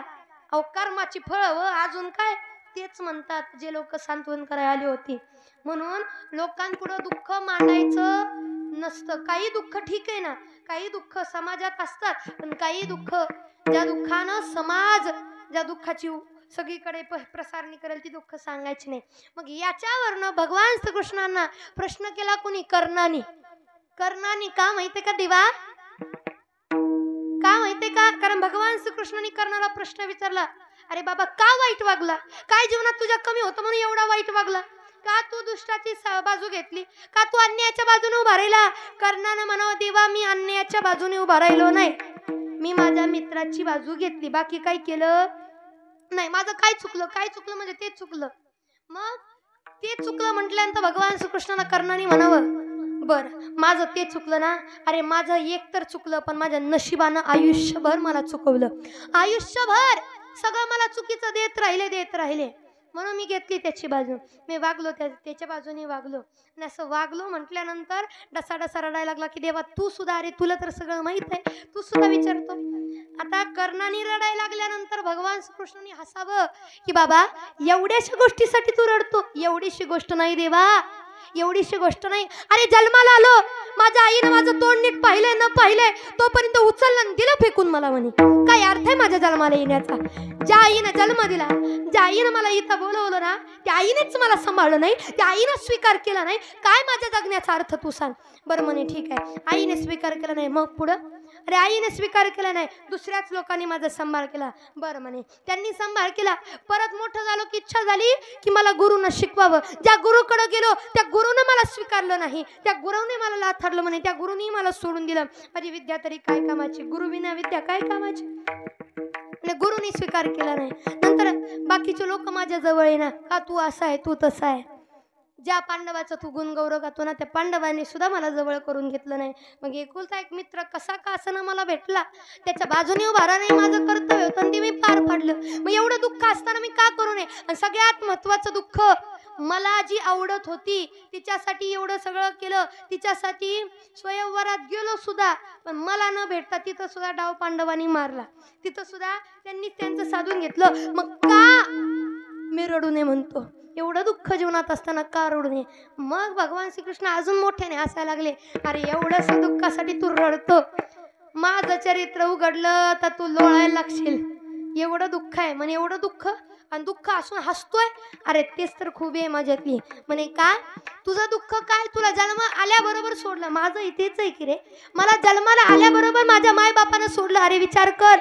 Speaker 1: अहो कर्माची फळ व अजून काय, तेच म्हणतात जे लोक सांत्वन करायला आली होती. म्हणून लोकांपुढं दुःख मांडायचं नसतं. काही दुःख ठीक आहे ना, काही दुःख समाजात असतात, पण काही दुःख ज्या दुःखानं समाज ज्या दुःखाची सगळीकडे प्रसारणी करेल ती दुःख सांगायची नाही. मग याच्यावरनं भगवान श्रीकृष्णांना प्रश्न केला कुणी, कर्णानी. कर्णानी का माहितीये का देवा, का माहितीये का, कारण भगवान श्रीकृष्णांनी कर्णाला प्रश्न विचारला, अरे बाबा का वाईट वागला, काय जीवनात तुझ्या कमी होतं म्हणून एवढा वाईट वागला, का तू दुष्टाची बाजू घेतली, का तू अन्यायाच्या बाजूने उभा राहिला. कर्णानं म्हणावं, देवा मी अन्यायाच्या बाजूने उभा राहिलो नाही, मी माझ्या मित्राची बाजू घेतली, बाकी काय केलं नाही. माझं काय चुकलं म्हणजे ते चुकलं. मग ते चुकलं म्हटल्यानंतर भगवान श्रीकृष्णाला कर्णाने म्हणावं, बर माझं ते चुकलं ना, अरे माझं एक तर चुकलं, पण माझ्या नशिबानं आयुष्यभर मला चुकवलं. आयुष्यभर सगळं मला चुकीचं देत राहिले, म्हणून मी घेतली त्याची बाजू, मी वागलो त्याच्या बाजूने वागलो. आणि असं वागलो म्हटल्यानंतर डसा रडायला लागला की देवा तू सुद्धा, अरे तुला तर सगळं माहित आहे, तू सुद्धा विचारतो. आता कर्णाने रडायला लागल्यानंतर भगवान श्रीकृष्णाने हसावं की बाबा एवढ्याशा गोष्टीसाठी तू रडतो, एवढीशी गोष्ट नाही देवा, एवढीशी गोष्ट नाही. अरे जन्माला आलो, माझ्या आईनं माझं तोंड नीट पाहिलंय न पाहिलंय तोपर्यंत उचललं आणि दिलं फेकून मला म्हणे. काय अर्थ आहे माझ्या जन्माला येण्याचा. ज्या आईनं जन्म दिला, ज्या आईनं मला इथं बोलवलं ना, त्या आईनेच मला सांभाळलं नाही, त्या आईनं स्वीकार केला नाही, काय माझ्या जगण्याचा अर्थ तू सांग. बरं म्हणे ठीक आहे, आईने स्वीकार केला नाही, मग पुढं, अरे आईने स्वीकार केला नाही, दुसऱ्याच लोकांनी माझा सांभाळ केला. बरं म्हणे त्यांनी सांभाळ केला, परत मोठं झालो की इच्छा झाली की मला गुरुनं शिकवावं. ज्या गुरुकडे गेलो त्या गुरुनं मला स्वीकारलं नाही, त्या गुरुने मला लाथाडलं म्हणे, त्या गुरुनी मला सोडून दिलं. माझी विद्या तरी काय कामाची, गुरु विना विद्या काय कामाची. गुरुनी स्वीकार केला नाही. नंतर बाकीचे लोक माझ्या जवळ येणार, का तू असा आहे, तू तसा आहे. ज्या पांडवाचा तू गुणगौरव गातो ना, त्या पांडवांनी सुद्धा मला जवळ करून घेतलं नाही. मग एकुलता एक मित्र कसा का असं ना मला भेटला, त्याच्या बाजूने उभा राहणे माझं कर्तव्य होतं, ते मी पार पाडलं. मग एवढं दुःख असताना मी का करू नये. आणि सगळ्यात महत्वाचं दुःख, मला जी आवडत होती तिच्यासाठी एवढं सगळं केलं, तिच्यासाठी स्वयंवरात गेलो सुद्धा, पण मला न भेटता तिथं सुद्धा डाव पांडवांनी मारला, तिथं सुद्धा त्यांनी त्यांचं साधून घेतलं. मग का मी रडू नये म्हणतो, एवढं दुःख जीवनात असताना का रडू नये. मग भगवान श्रीकृष्ण अजून मोठ्याने हसायला लागले, अरे एवढंसं दुःखासाठी तू रडतो, माझं चरित्र उघडलं तर तू लोळायला लागशील. एवढं दुःख आहे म्हणे, एवढं दुःख, आणि दुःख असून हसतोय. अरे तेच तर खूप आहे माझ्यातली. म्हणे काय तुझं दुःख काय, तुला जन्म आल्याबरोबर सोडलं. माझं इथेच आहे की रे, मला जन्माला आल्याबरोबर माझ्या मायबापानं सोडलं. अरे विचार कर,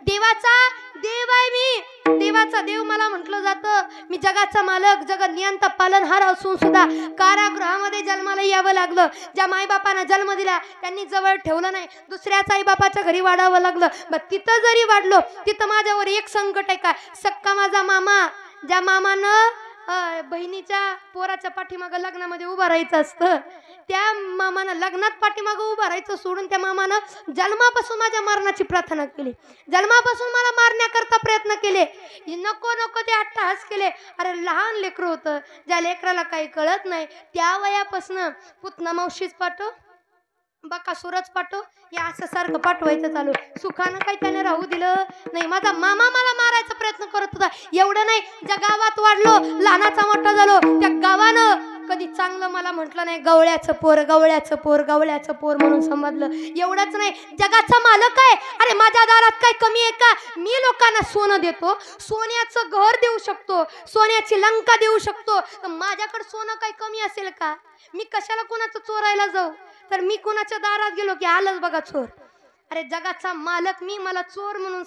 Speaker 1: देवाचा देव आहे मी, देवाचा देव मला म्हटलं जातं. मी जगाचा मालक, जगत नियंता पालनहार असून सुद्धा कारागृहामध्ये जन्माला यावं लागलं. ज्या मायबापानं जन्म दिला त्यांनी जवळ ठेवलं नाही, दुसऱ्याच आईबापाच्या घरी वाढावं लागलं. मग तिथं जरी वाढलो तिथं माझ्यावर एक संकट आहे का, सक्का माझा मामा, ज्या मामानं बहिणीच्या पोराच्या पाठीमागं लग्नामध्ये उभं राहायचं असतं, त्या मामानं लग्नात पाठीमागं उभं राहायचं सोडून त्या मामानं जन्मापासून माझ्या मरणाची प्रार्थना केली. जन्मापासून मला मारण्याकरता प्रयत्न केले, नको नको ते अट्टहास केले. अरे लहान लेकरं होतं, ज्या लेकराला काही कळत नाही त्या वयापासून पुतना मावशीच पाठव, बकासूरच पाठव, या असं सारखं पाठवायचं चालू. सुखानं काही त्याने राहू दिलं नाही. माझा मामा मला मारायचा प्रयत्न करत होता. एवढं नाही, ज्या गावात वाढलो, लहानाचा मोठा झालो, त्या गावानं कधी चांगलं मला म्हटलं नाही. गवळ्याचं पोर, गवळ्याचं पोर, गवळ्याचं पोर म्हणून समजलं. एवढंच नाही, जगाचा मालक आहे. अरे माझ्या दारात काय कमी आहे का? मी लोकांना सोनं देतो, सोन्याचं घर देऊ शकतो, सोन्याची लंका देऊ शकतो. तर माझ्याकडे सोनं काही कमी असेल का? मी कशाला कोणाचं चोरायला जाऊ? तर मी कोणाच्या दारात गेलो की आलंच बघा चोर. अरे जगाचा मालक मी, मला चोर म्हणून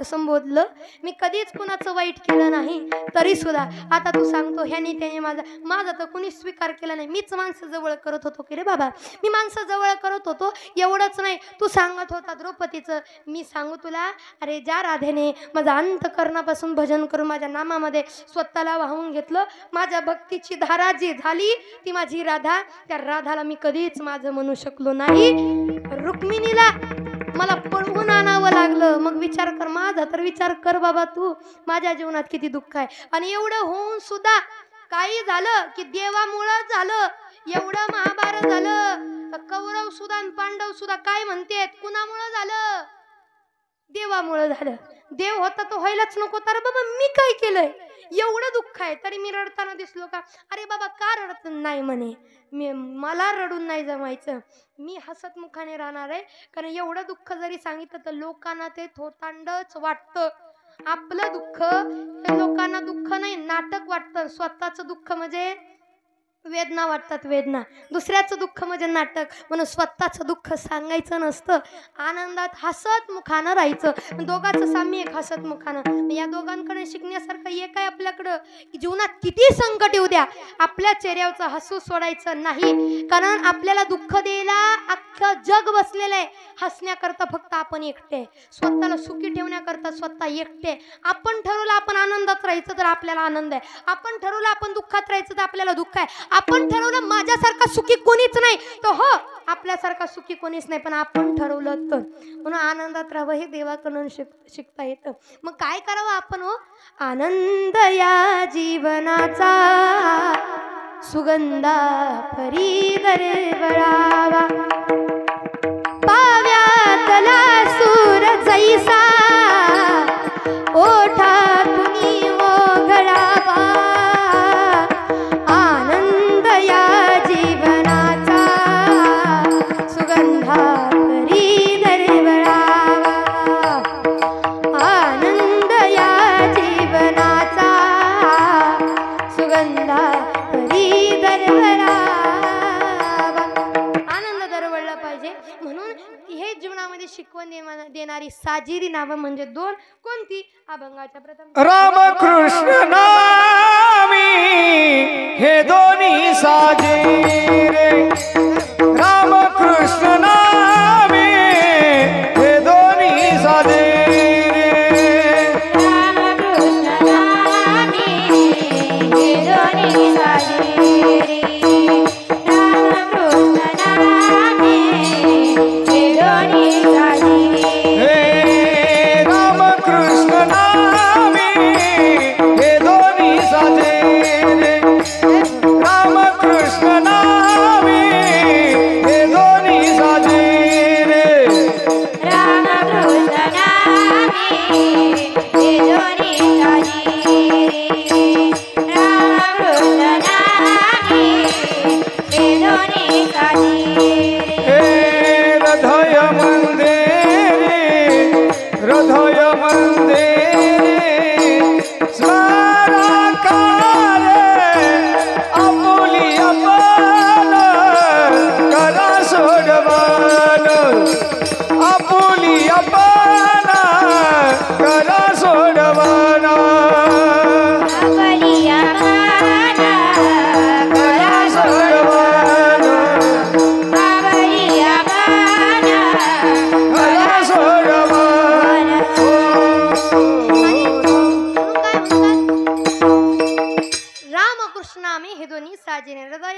Speaker 1: संबोधलं. मी कधीच कुणाचं वाईट केलं नाही. तरी सुद्धा आता तू सांगतो ह्याने त्याने माझा तर कुणी स्वीकार केला नाही. मीच माणसं जवळ करत होतो की रे बाबा, मी माणसं जवळ करत होतो. एवढंच नाही, तू सांगत होता द्रौपदीचं, मी सांगू तुला, अरे ज्या राधेने माझं अंतकरणापासून भजन करून माझ्या नामामध्ये स्वतःला वाहून घेतलं, माझ्या भक्तीची धारा जी झाली ती माझी राधा. त्या राधाला मी कधीच माझं म्हणू शकलो नाही. रुक्मिणीला मला पळवून आणावं लागलं. मग विचार कर, माझा तर विचार कर बाबा तू, माझ्या जीवनात किती दुःख आहे. आणि एवढं होऊन सुद्धा काही झालं की देवामुळं झालं. एवढं महाभारत झालं तर कौरव सुद्धा आणि पांडव सुद्धा काय म्हणतेत, कुणामुळं झालं? देवामुळं झालं. देव होता तो व्हायलाच नको. तर बाबा मी काय केलंय? एवढं दुःख आहे तरी मी रडताना दिसलो का? अरे बाबा का रडत नाही म्हणे, मला रडून नाही जमायचं, मी हसत मुखाने राहणार आहे. कारण एवढं दुःख जरी सांगितलं तर लोकांना ते थोतांडच वाटतं. आपलं दुःख ते लोकांना दुःख नाही, नाटक वाटतं. स्वतःचं दुःख म्हणजे वेदना वाटतात, वेदना. दुसऱ्याचं दुःख म्हणजे नाटक. म्हणून स्वतःचं दुःख सांगायचं नसतं, आनंदात हसत मुखानं राहायचं. दोघांचं साम्य एक, हसत मुखानं. या दोघांकडे शिकण्यासारखं एक आहे आपल्याकडं, की जीवनात किती संकट येऊ द्या, आपल्या चेहऱ्यावरचं हसू सोडायचं नाही. कारण आपल्याला दुःख द्यायला अख्खं जग बसलेलं आहे, हसण्याकरता फक्त आपण एकटे. स्वतःला सुखी ठेवण्याकरता स्वतः एकटे. आपण ठरवलं आपण आनंदात राहायचं तर आपल्याला आनंद आहे, आपण ठरवलं आपण दुःखात राहायचं तर आपल्याला दुःख आहे. आपण ठरवलं माझ्यासारखा सुखी कोणीच नाही, तर हो आपल्यासारखा सुखी कोणीच नाही, पण आपण ठरवलं तर. म्हणून आनंदात राहावं हे देवाकडून शिकता येतं. मग काय करावं आपण? हो, आनंद या जीवनाचा सुगंधा परी दरवळावा, पाव्यातला सूर जैसा ओठातून ओघळावा. आनंद या जीवनाचा सुगंधा परी दरवळावा, आनंद या जीवनाचा सुगंधा परी दरवळावा. आनंद दरवळला पाहिजे. म्हणून हे जीवनामध्ये शिकवण देणारी साजिरी नावं म्हणजे दोन. कोणती? अभंगाच्या प्रथम
Speaker 2: रामकृष्ण नामी हे दोन्ही साजिरे, रामकृष्ण नामी हे दोन्ही साजिरे,
Speaker 1: रामकृष्ण नामी हे दोन्ही साजिरे, रामकृष्ण नामी हे दोन्ही साजिरे,
Speaker 2: रामकृष्ण नामी हे दोन्ही साजिरे, रामकृष्ण नामी हे दोन्ही साजिरे.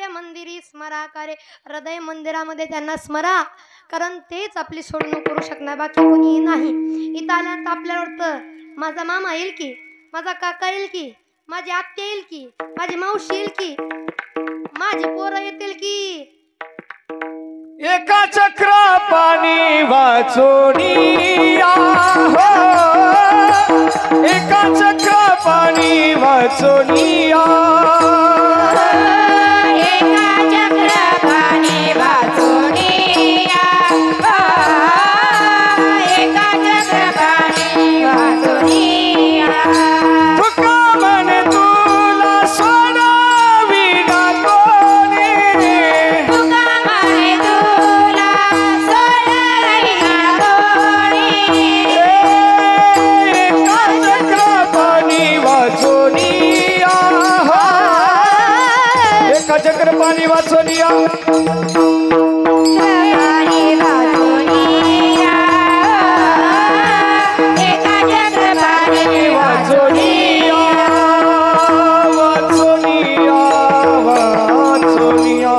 Speaker 1: हृदय मंदिरी स्मराकारे, हृदय मंदिरामध्ये त्यांना स्मरा, कारण तेच आपली सोडवणूक करू शकणार, बाकी कोणी नाही. इथं आल्यानंतर आपल्याला वाटतं माझा मामा येईल की, माझा काका येईल की, माझी आत्या येईल की, माझी मावशी येईल की, माझी पोरं येतील की.
Speaker 2: एका चक्र पाणी वाचोनिया हो, एका चक्र पाणी वाचोनिया,
Speaker 3: एका चक्र पाणी वाचोनिया, एका चक्र पाणी वाचोनिया.
Speaker 2: तुका म्हणे तुला सोडविना कोणी,
Speaker 3: तुका म्हणे तुला सोडविना कोणी.
Speaker 2: एका चक्र पाणी वाचोनिया हो, एका चक्र पाणी वाचोनिया.
Speaker 3: पाणी वाचोनिया, एका चक्र पाणी वाचोनिया.
Speaker 2: वाचोनिया वाचोनिया.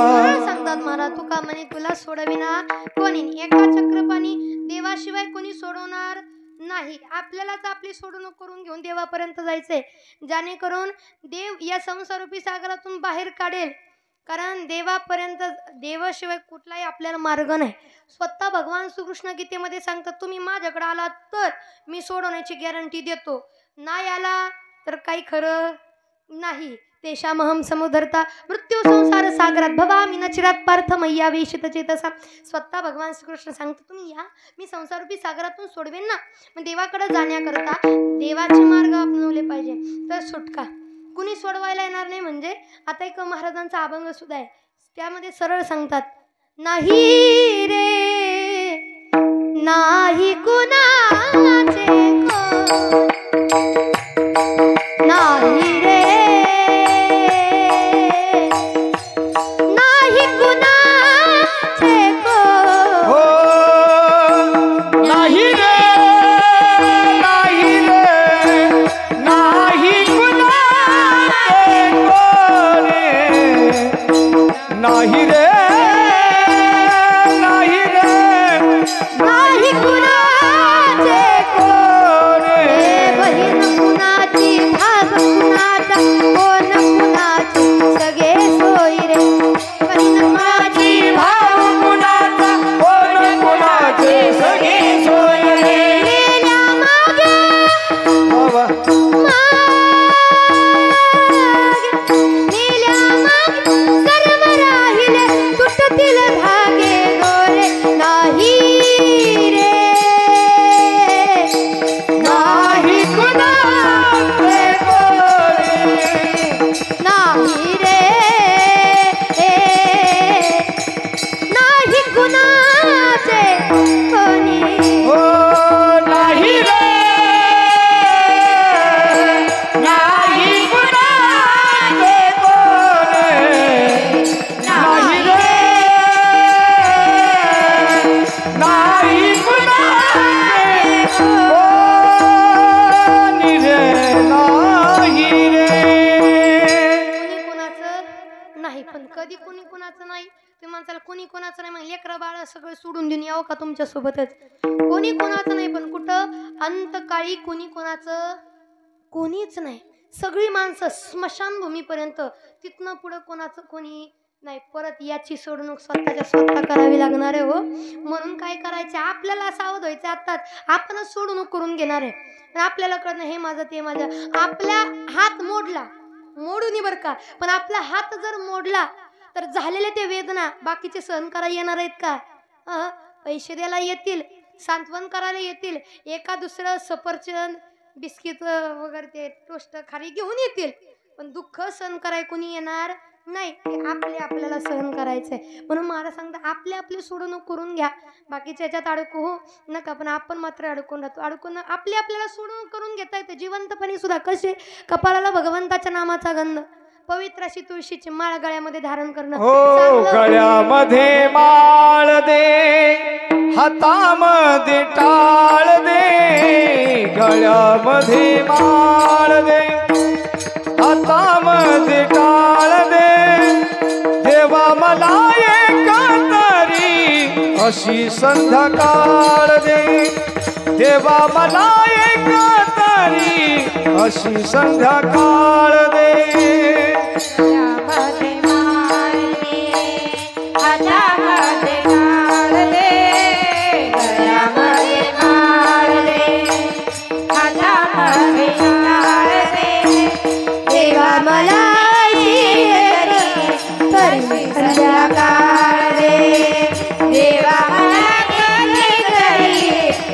Speaker 1: सांगतात महाराज तुका म्हणे तुला सोडविना कोणी, एका चक्रपाणी देवाशिवाय कोणी सोडवणार नाही. आपल्यालाच आपली सोडवणूक करून घेऊन देवापर्यंत जायचंय, जेणेकरून देव या संसारूपी सागरातून बाहेर काढेल. कारण देवापर्यंत देवाशिवाय कुठलाही आपल्याला मार्ग नाही. स्वतः भगवान श्रीकृष्ण गीतेमध्ये सांगतात तुम्ही माझ्याकडे आलात तर मी सोडवण्याची गॅरंटी देतो, नाही आला तर काही खरं नाही. तेषामहम समुदरता मृत्यू संसार सागरात भवामी न चिरात पार्थ मय्या वेशित चेतसा. स्वतः भगवान श्रीकृष्ण सांगतो तुम्ही या, मी संसारूपी सागरातून सोडवेन ना. मग देवाकडे जाण्याकरता देवाचे मार्ग अपनवले पाहिजे, तर सुटका कुणी सोडवायला येणार नाही. म्हणजे आता एक महाराजांचा अभंग सुद्धा आहे, त्यामध्ये सरळ सांगतात नाही रे नाही कुणाचे को, नाही रे नाही कुणाचे को.
Speaker 2: हो नाही रे नाही रे नाही कुणाचे कोणी, नाही रे नाही रे
Speaker 1: नाही कुणाचे
Speaker 2: कोणी.
Speaker 1: बहीण कुणाची भाग कुणाचा कोण कुणाची सगळे सोयी रे. बहीण माझी
Speaker 2: भाव कुणाचा कोण कुणाचे सगळे सोय रे.
Speaker 1: गेल्या मागे
Speaker 2: बाबा
Speaker 1: गेल्या मागे सर्व राहिले तुटतील धागे गोरे. नाही रे
Speaker 2: नाही कुणाचे कोणी.
Speaker 1: नाही रे नाही कुणाचे कोणी.
Speaker 2: हो नाही रे नाही कुणाचे कोणी. नाही रे नाही कुणाचे कोणी रे. नाही रे
Speaker 1: कोणी कोणाचं नाही, पण कधी कोणी कोणाचं नाही. तुम्ही माणसाला कोणी कोणाचं नाही मग लेकरं बाळा सगळं सोडून देऊन यावं का तुमच्या सोबतच. कोणी कोणाचं नाही, पण कुठं अंतकाळी कोणी कोणाचं कोणीच नाही. सगळी माणसं स्मशानभूमीपर्यंत, तिथनं पुढं कोणाचं कोणी नाही. परत याची सोडवणूक स्वतःच्या स्वतः करावी लागणार आहे. हो म्हणून काय करायचे आपल्याला सावध व्हायचं आत्ताच. आपणच सोडवणूक करून घेणार आहे. पण आपल्याला कळणं हे माझं ते माझं. आपला हात मोडला मोडून बरं का, पण आपला हात जर मोडला तर झालेले ते वेदना बाकीचे सहन करायला येणार आहेत का? पैसे द्यायला येतील, सांत्वन करायला येतील, एका दुसरं सफरचंद बिस्किट वगैरे ते टोस्ट खारी घेऊन येतील, पण दुःख सहन करायला कोणी येणार नाही. ते आपल्याला सहन करायचंय. म्हणून मला सांगता आपली सोडवणूक करून घ्या. बाकीच्या याच्यात अडकू हो नका, पण आपण मात्र अडकून राहतो. अडकून आपल्याला सोडवणूक करून घेता येते जिवंतपणे सुद्धा. कसे? कपाळाला भगवंताच्या नामाचा गंध, पवित्र अशी तुळशीची माळ गळ्यामध्ये धारण करणं.
Speaker 2: हो गळ्यामध्ये माळ दे, हातामध्ये टाळ दे. गळ्यामध्ये माळ दे, हातामध्ये टाळ दे. मला एक तरी अशी संध्याकाळ दे देवा मला एक तरी अशी संध्याकाळ दे
Speaker 3: गळ्यामध्ये माळले हातामध्ये माळले गळ्यामध्ये माळले हातामध्ये माळले देवा मला तरी संध्याकाळ दे देवा मला तरी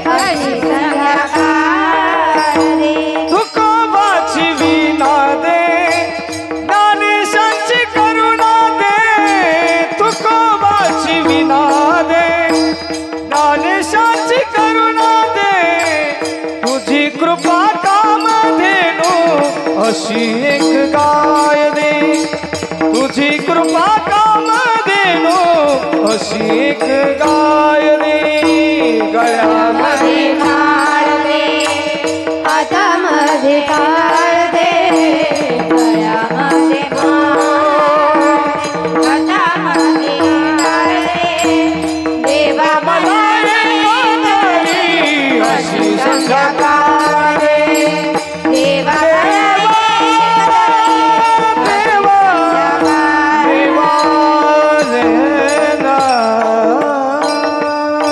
Speaker 3: अशी संध्याकाळ दे
Speaker 2: तुकोबाची विना दे ज्ञानेशांची करुणा दे तुकोबाची विना दे ज्ञानेशांची करुणा दे तुझी कृपा कामधेनु अशी एक गाय दे तुझी कृपा कामधेनु अशी एक गाय दे गळ्यामध्ये
Speaker 3: माळले हातामध्ये टाळ दे गळ्यामध्ये माळ हातामध्ये टाळ दे देवा मला
Speaker 2: तरी अशी संध्याकाळ दे
Speaker 3: देवा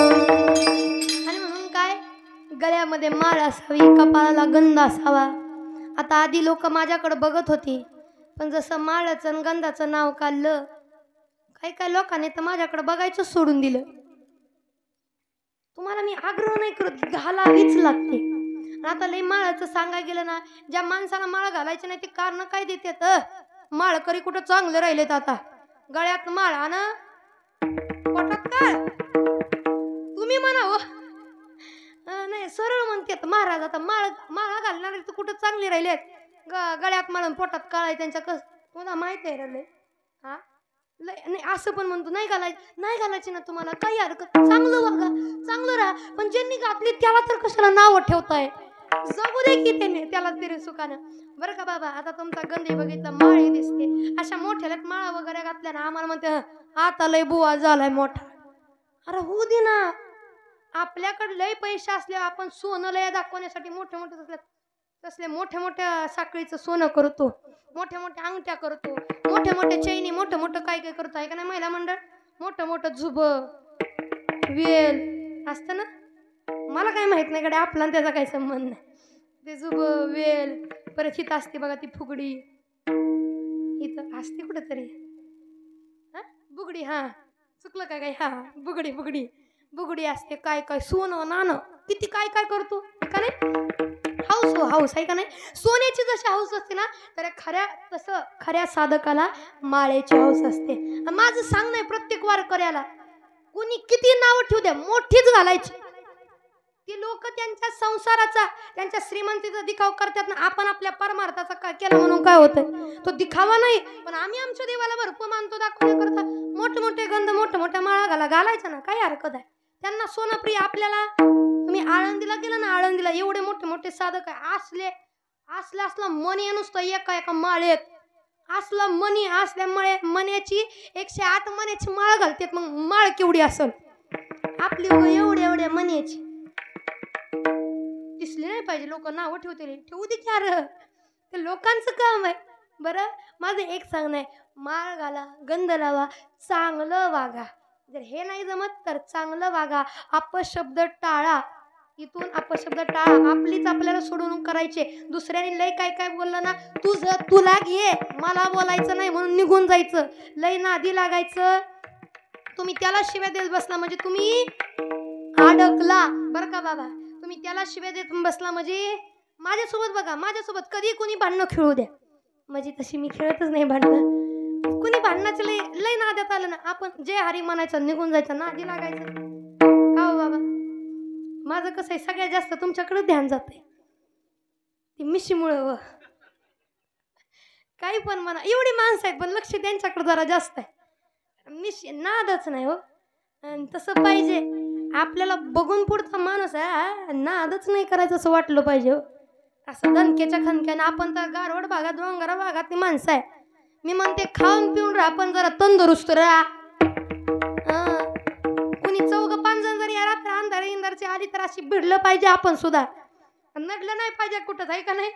Speaker 1: आणि म्हणून काय गळ्यामध्ये माळ असावी कपाळाला गंध असावा. आता आधी लोक माझ्याकडे बघत होती पण जसं माळाचं आणि गंधाचं नाव काढलं काही काही लोकांनी तर माझ्याकडे बघायचं सोडून दिलं. तुम्हाला मी आग्रह नाही करत घालावीच लागते. आणि आता लई माळाचं सांगायला गेलं ना ज्या माणसाला माळ घालायची नाही ते कारण काय देतात माळ करी कुठं चांगलं राहिलेत. आता गळ्यात माळ आणि पोटात काय तुम्ही म्हणावं नाही सरळ म्हणतात महाराज आता माळा घालणार तर कुठं चांगले राहिलेत गळ्यात माळ पोटात काळ त्यांच्या कस तुम्हाला माहित आहे राहिले हा नाही असं पण म्हणतो नाही घालायची ना तुम्हाला काही हरकत चांगलं वागा चांगलं राहा पण ज्यांनी घातली त्याला तर कशाला नाव ठेवताय जगू दे की त्याने त्याला तरी सुखानं बरं का बाबा. आता तुमचा गंधी बघितला माळी दिसते अशा मोठ्याला माळा वगैरे घातल्या ना आम्हाला म्हणते आता लय बुवा झालाय मोठा. अरे होऊ दे ना आपल्याकडे लय पैसे असले आपण सोनं लय दाखवण्यासाठी मोठे मोठे तसले मोठ्या मोठ्या साखळीचं सोनं करतो मोठ्या मोठ्या अंगठ्या करतो मोठ्या मोठ्या चैनी मोठं मोठं काय काय करतो आहे का नाही महिला मंडळ मोठं मोठं झुब वेल असतं ना मला काय माहित नाही कडे आपला त्याचा काही संबंध नाही. ते झुब वेल परत हित असते बघा ती फुगडी इथं असते कुठेतरी बुगडी हा चुकलं काय काय हा बुगडी बुगडी बुगडी असते काय काय सोनं नाणं किती काय काय करतो का नाही हाऊस हो हाऊस आहे का नाही. सोन्याची जशी हाऊस असते ना तर खऱ्या साधकाला माळेची हाऊस असते. माझं सांग नाही प्रत्येक वारकऱ्याला कोणी किती नाव ठेवू द्या मोठीच घालायची. ती लोक त्यांच्या संसाराचा त्यांच्या श्रीमंतीचा दिखाव करतात ना आपण आपल्या परमार्थाचा काय केला म्हणून काय होतं तो दिखावा नाही. पण आम्ही आमच्या देवाला भरपूर मानतो दाखवण्याकरता मोठे मोठे गंध मोठ्या मोठ्या माळा घालायचा ना काय हरकत आहे. त्यांना सोनप्रिय आपल्याला तुम्ही आळंदीला गेला ना आळंदीला एवढे मोठे मोठे साधक आहे असलं मणी नुसतं एका माळेत असलं मणी असल्यामुळे मण्याची 108 मण्याची माळ घालतात. मग माळ केवढी असेल आपली एवढ्या मण्याची दिसली नाही पाहिजे लोक नाव ठेवू दे की अरे ते लोकांचं काम आहे. बरं माझं एक सांगणं आहे माळ घाला गंध लावा चांगलं वागा. जर हे नाही जमत तर चांगलं वागा अपशब्द टाळा. इथून अपशब्द टाळा आपलीच आपल्याला सोडून करायचे. दुसऱ्याने लय काय काय बोललं ना तुला घे मला बोलायचं नाही म्हणून निघून जायचं लय नादी लागायचं. तुम्ही त्याला शिव्या देत बसला म्हणजे तुम्ही अडकला बरं का बाबा. तुम्ही त्याला शिव्या देत बसला म्हणजे माझ्यासोबत बघा माझ्यासोबत कधी कोणी भांडणं खेळू द्या म्हणजे तशी मी खेळतच नाही भांडणं. कुणी भांडणाचं लय नाद्यात आलं ना आपण जय हरी म्हणायचं निघून जायचं नादी लागायचं का हो बाबा. माझं कसं आहे सगळ्यात जास्त तुमच्याकडे ध्यान जाते ती मिशीमुळं काही पण म्हणा एवढी माणसं आहेत पण लक्ष त्यांच्याकडे जरा जास्त आहे. मिशी नादच नाही हो तसं पाहिजे आपल्याला बघून पुढचा माणूस आहे नादच नाही करायचं असं वाटलं पाहिजे. असं दणक्याच्या खणक्यानं आपण तर गारवड भागात डोंगरा भागातली माणसं आहे मी म्हणते खाऊन पिऊन राहा पण जरा तंदुरुस्त राहा. कुणी 4-5 जण जरी रात्र अंधार इंधारची आली तर अशी भिडलं पाहिजे आपण सुद्धा, नडलं नाही पाहिजे कुठं, आहे का नाही.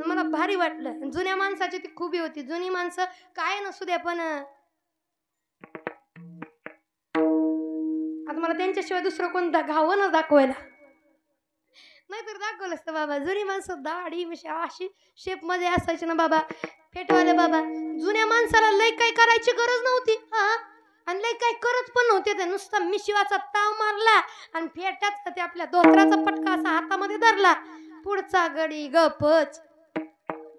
Speaker 1: मला भारी वाटलं. जुन्या माणसाची ती खूबी होती. जुनी माणसं काय नसू द्या पण आता मला त्यांच्याशिवाय दुसरं कोण घावं ना दाखवायला, नाहीतर दाखवलं असतं बाबा. जुनी माणसं दाढी मिशा अशी शेप मध्ये असायची ना बाबा, फेटवाले बाबा. जुन्या माणसाला लय काही करायची गरज नव्हती, आणि लय काही करत पण नव्हते. ते नुसता मिशिवाचा ताव मारला आणि फेटात ते आपल्या धोत्राचा पटका असा हातामध्ये धरला, पुढचा गडी गपच.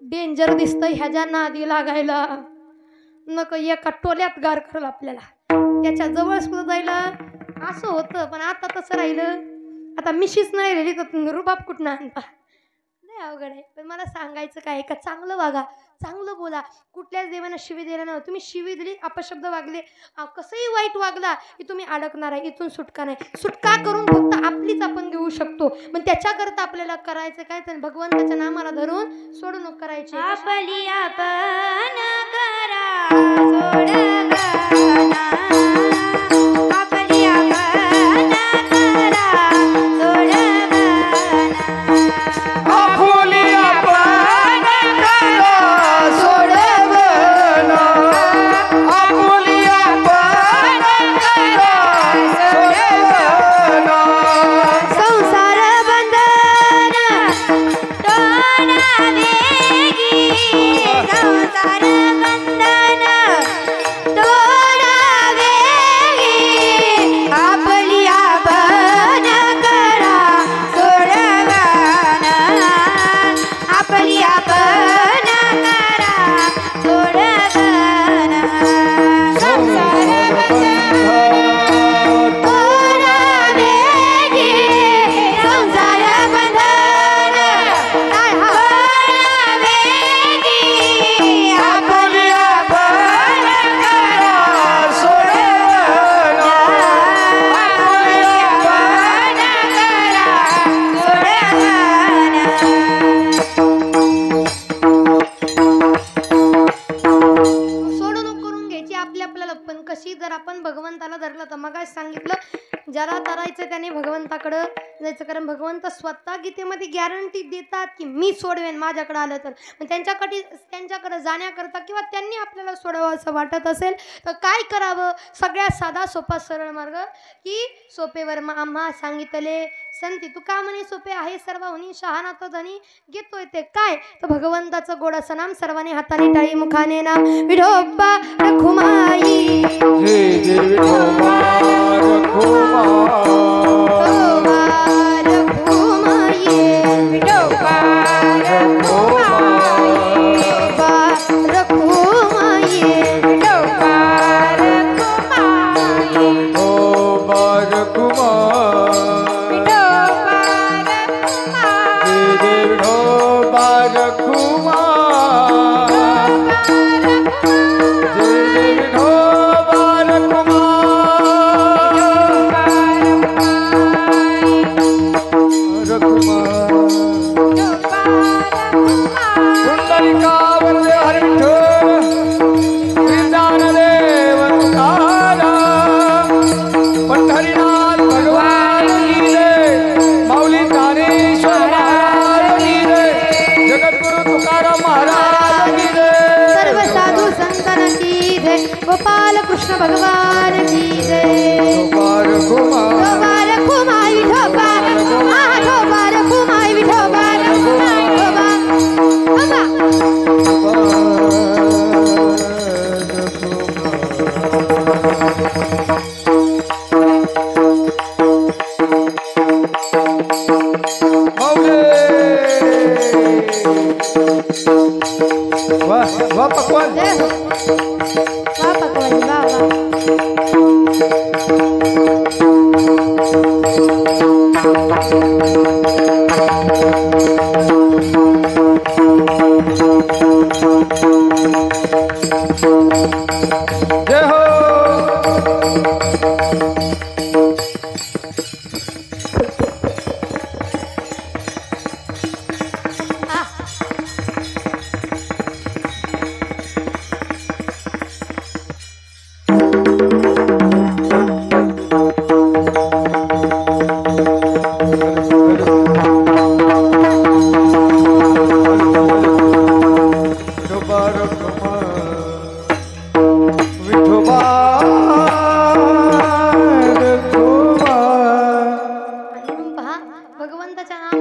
Speaker 1: डेंजर दिसतंय ह्याच्या नादी लागायला नको, एका टोल्यात गार करल आपल्याला, त्याच्या जवळ सुद्धा जायला असं होतं. पण आता तसं राहिलं, आता मिशीच नाही राहिली तर रुबाब कुठं आणता, लय अवघड आहे. पण मला सांगायचं काय का, चांगलं वागा, चांगलं बोला. कुठल्याच देवानं शिवी दिला नाही. तुम्ही शिवी दिली, अपशब्द वागले, कसंही वाईट वागला की तुम्ही अडकणार आहे, इथून सुटका नाही. सुटका करून फक्त आपलीच आपण घेऊ शकतो. पण त्याच्याकरता आपल्याला करायचं काय, तर भगवंताच्या नामाला धरून सोडून करायचे.
Speaker 3: आपली आपण करा सोडवना, आपली आपण करा सोडवना,
Speaker 2: आपुली आपण करा सोडवना, आपुली आपण करा सोडवना.
Speaker 3: संसार बंधन तोडा वेगी, संसार बंधन तोडा वेगी, आपली आपण करा सोडवना, आपली आपण करा सोडवना. संसार बंधन तोडा वेगी, संसार बंधन तोडा वेगी,
Speaker 2: आपुली आपण करा सोडवना, आपुली आपण
Speaker 1: सोडून करून घ्यायची आपल्याला. पण कशी, जर आपण भगवंताला धरलं तर मग सांगितलं, ज्याला तरायचं त्याने भगवंताकडं जायचं. कारण भगवंत स्वतः गीतेमध्ये गॅरंटी देतात की मी सोडवेन माझ्याकडे आलं तर. पण त्यांच्याकडे जाण्याकरता किंवा त्यांनी आपल्याला सोडावं असं वाटत असेल तर काय करावं. सगळ्यात साधा सोपा सरळ मार्ग की सोपेवर आम्हा सांगितले संती. तू का म्हणे सोपे आहे सर्व होणी, शहाणा तो धनी घेतोय ते काय, तर भगवंताचं गोड असं नाम, सर्वांनी हाताने टाळी मुखाने नाम. विठोबा रखुमाई,
Speaker 2: जय जय विठोबा रखुमाई,
Speaker 3: विठोबा
Speaker 1: रखुमाई,
Speaker 3: विठोबा रखुमाई,
Speaker 2: विठोबा रखुमाई,
Speaker 3: विठोबा रखुमाई,
Speaker 2: जय जय विठोबा रखुमाई, जय जय विठोबा रखुमाई.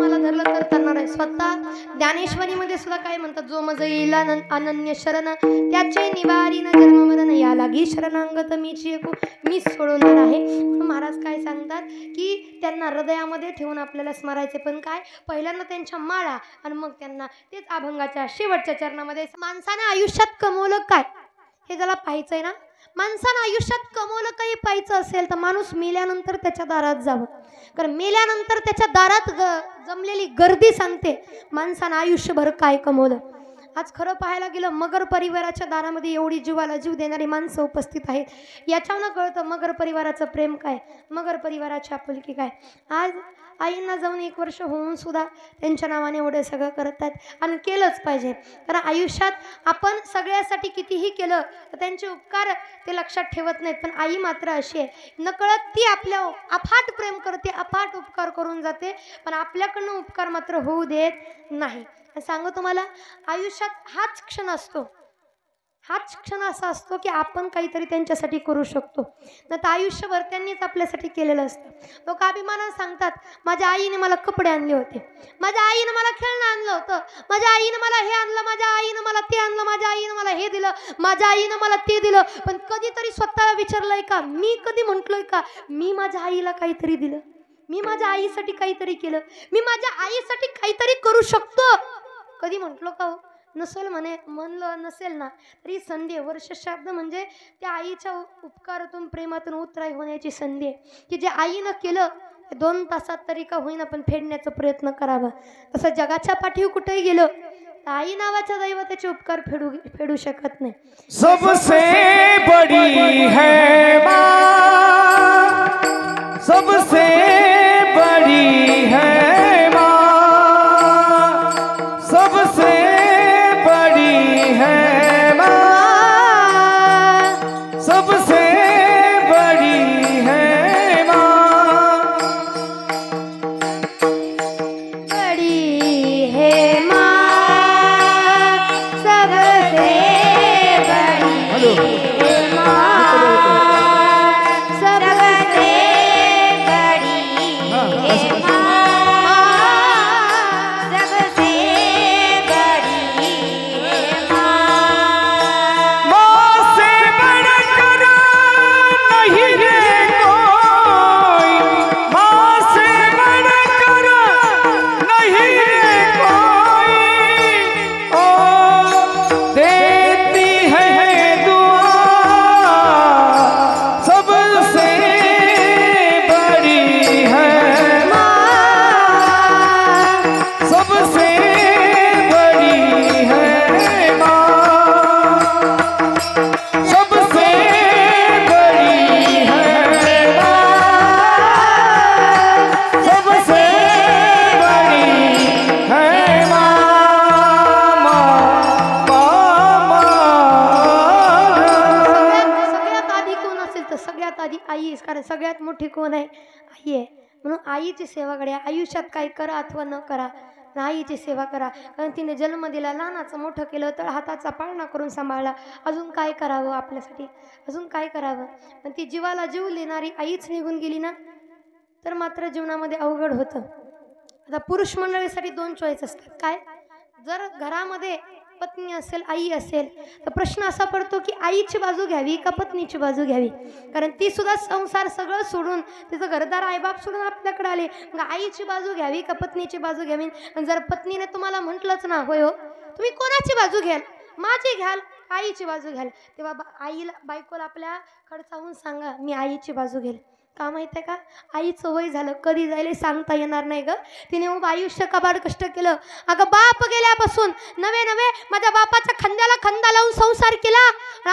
Speaker 1: कोणाला धरलं तर तरणार आहे. स्वतः ज्ञानेश्वरीमध्ये सुद्धा काय म्हणतात, जो मज येईल अनन्य शरण त्याचे निवारी न जन्म मरण या लागी शरणांगत मीची एकू मी सोडवणार आहे. महाराज काय सांगतात की त्यांना हृदयामध्ये ठेवून आपल्याला स्मरायचे, पण काय पहिल्यांदा त्यांच्या माळा आणि मग त्यांना तेच अभंगाच्या शेवटच्या चरणामध्ये. माणसाने आयुष्यात कमवलं काय हे ज्याला पाहायचंय ना, माणसानं आयुष्यात कमवलं काही पाहायचं असेल तर माणूस मेल्यानंतर त्याच्या दारात जावं, कारण मेल्यानंतर त्याच्या दारात जमलेली गर्दी सांगते माणसानं आयुष्यभर काय कमवलं. आज खरं पाहायला गेलं मगर परिवाराच्या दारामध्ये एवढी जीवाला जीव देणारी माणसं उपस्थित आहेत. याच्यानं कळतं मगर परिवाराचं प्रेम काय, मगर परिवाराची आपुलकी काय. आज आईंना जाऊन 1 वर्ष होऊन सुद्धा त्यांच्या नावाने एवढं सगळं करतात आणि केलंच पाहिजे. कारण आयुष्यात आपण सगळ्यासाठी कितीही केलं तर त्यांचे उपकार ते लक्षात ठेवत नाहीत, पण आई मात्र अशी आहे नकळत ती आपल्या अफाट प्रेम करते, अफाट उपकार करून जाते, पण आपल्याकडनं उपकार मात्र होऊ देत नाही. सांगू तुम्हाला, आयुष्यात हाच क्षण असतो, हाच क्षण असा असतो की आपण काहीतरी त्यांच्यासाठी करू शकतो, नाही तर आयुष्यभर त्यांनीच आपल्यासाठी केलेलं असतं. लोक अभिमानानं सांगतात माझ्या आईने मला कपडे आणले होते, माझ्या आईनं मला खेळणं आणलं होतं, माझ्या आईनं मला हे आणलं, माझ्या आईनं मला ते आणलं, माझ्या आईनं मला हे दिलं, माझ्या आईनं मला ते दिलं. पण कधीतरी स्वतःला विचारलंय का, मी कधी म्हटलोय का मी माझ्या आईला काहीतरी दिलं, मी माझ्या आईसाठी काहीतरी केलं, मी माझ्या आईसाठी काहीतरी करू शकतो, कधी म्हटलो का हो? नसेल म्हणलं नसेल ना तरी संधी. वर्ष श्राद्ध म्हणजे त्या आईच्या उपकारातून प्रेमातून उतराई होण्याची संधी आहे की जे आईनं केलं 2 तासात तरी का होईना पण फेडण्याचा प्रयत्न करावा. तसं जगाच्या पाठीवर कुठेही गेलं तर आई नावाच्या दैवताचे उपकार फेडू शकत नाही.
Speaker 2: सबसे बड़ी है माँ, सबसे बड़ी है माँ, सबसे बड़ी है माँ, सबसे बड़ी है माँ,
Speaker 1: बड़ी है माँ, सबसे बड़ी है माँ, सबसे बड़ी है माँ, सबसे बड़ी है माँ।
Speaker 2: माँ से बढ़कर नहीं रे कोई, माँ से बढ़कर नहीं रे कोई, ओ देती है दुआ, सबसे बड़ी है माँ, सबसे बड़ी है माँ, सबसे बड़ी है माँ, सबसे बड़ी है माँ,
Speaker 1: सगळ्यात आधी कोण असेल तर सगळ्यात आधी आई आहेच, कारण सगळ्यात मोठी कोण आहे, आई आहे. म्हणून आईची सेवा करा. आयुष्यात काही करा अथवा न करा, पण आईची सेवा करा, कारण तिने जन्म दिला, लहानाचं मोठं केलं, तर हाताचा पाळणा करून सांभाळला. अजून काय करावं आपल्यासाठी, अजून काय करावं. पण ती जीवाला जीव देणारी आईच निघून गेली ना तर मात्र जीवनामध्ये अवघड होतं. आता पुरुष मंडळीसाठी 2 चॉईस असतात. काय, जर घरामध्ये पत्नी असेल, आई असेल, तर प्रश्न असा पडतो की आईची बाजू घ्यावी का पत्नीची बाजू घ्यावी, कारण ती सुद्धा संसार सगळं सोडून, तिचं घरदार आईबाप सोडून आपल्याकडे आले, मग आईची बाजू घ्यावी का पत्नीची बाजू घ्यावी. आणि जर पत्नीने तुम्हाला म्हटलंच ना होय हो तुम्ही कोणाची बाजू घ्याल, माझी घ्याल आईची बाजू घ्याल, तेव्हा आईला बायकोला आपल्या खडसावून सांगा मी आईची बाजू घेईल. का माहिती आहे का, आईचं वय झालं, कधी जायला सांगता येणार नाही ग. तिने मग आयुष्य कबाड कष्ट केलं. अगं बाप गेल्यापासून नवे माझ्या बापाच्या खांद्याला खांदा लावून संसार केला,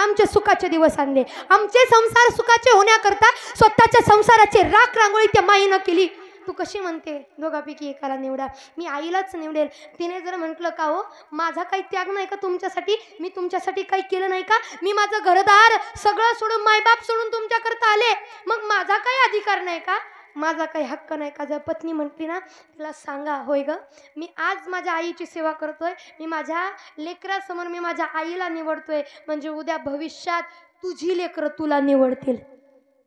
Speaker 1: आमचे सुखाचे दिवस आणले. आमचे संसार सुखाचे होण्याकरता स्वतःच्या संसाराची राख रांगोळी त्या माईनं केली. तू कशी म्हणते दोघापैकी एकाला निवडा, मी आईलाच निवडेल. तिने जर म्हटलं का हो माझा काही त्याग नाही का तुमच्यासाठी, मी तुमच्यासाठी काही केलं नाही का, मी माझं घरदार सगळं सोडून मायबाप सोडून तुमच्याकरता आले, मग माझा काही अधिकार नाही का, माझा काही हक्क नाही का. जर पत्नी म्हटली ना तिला सांगा होय ग मी आज माझ्या आईची सेवा करतोय, मी माझ्या लेकरासमोर मी माझ्या आईला निवडतोय, म्हणजे उद्या भविष्यात तुझी लेकरं तुला निवडतील.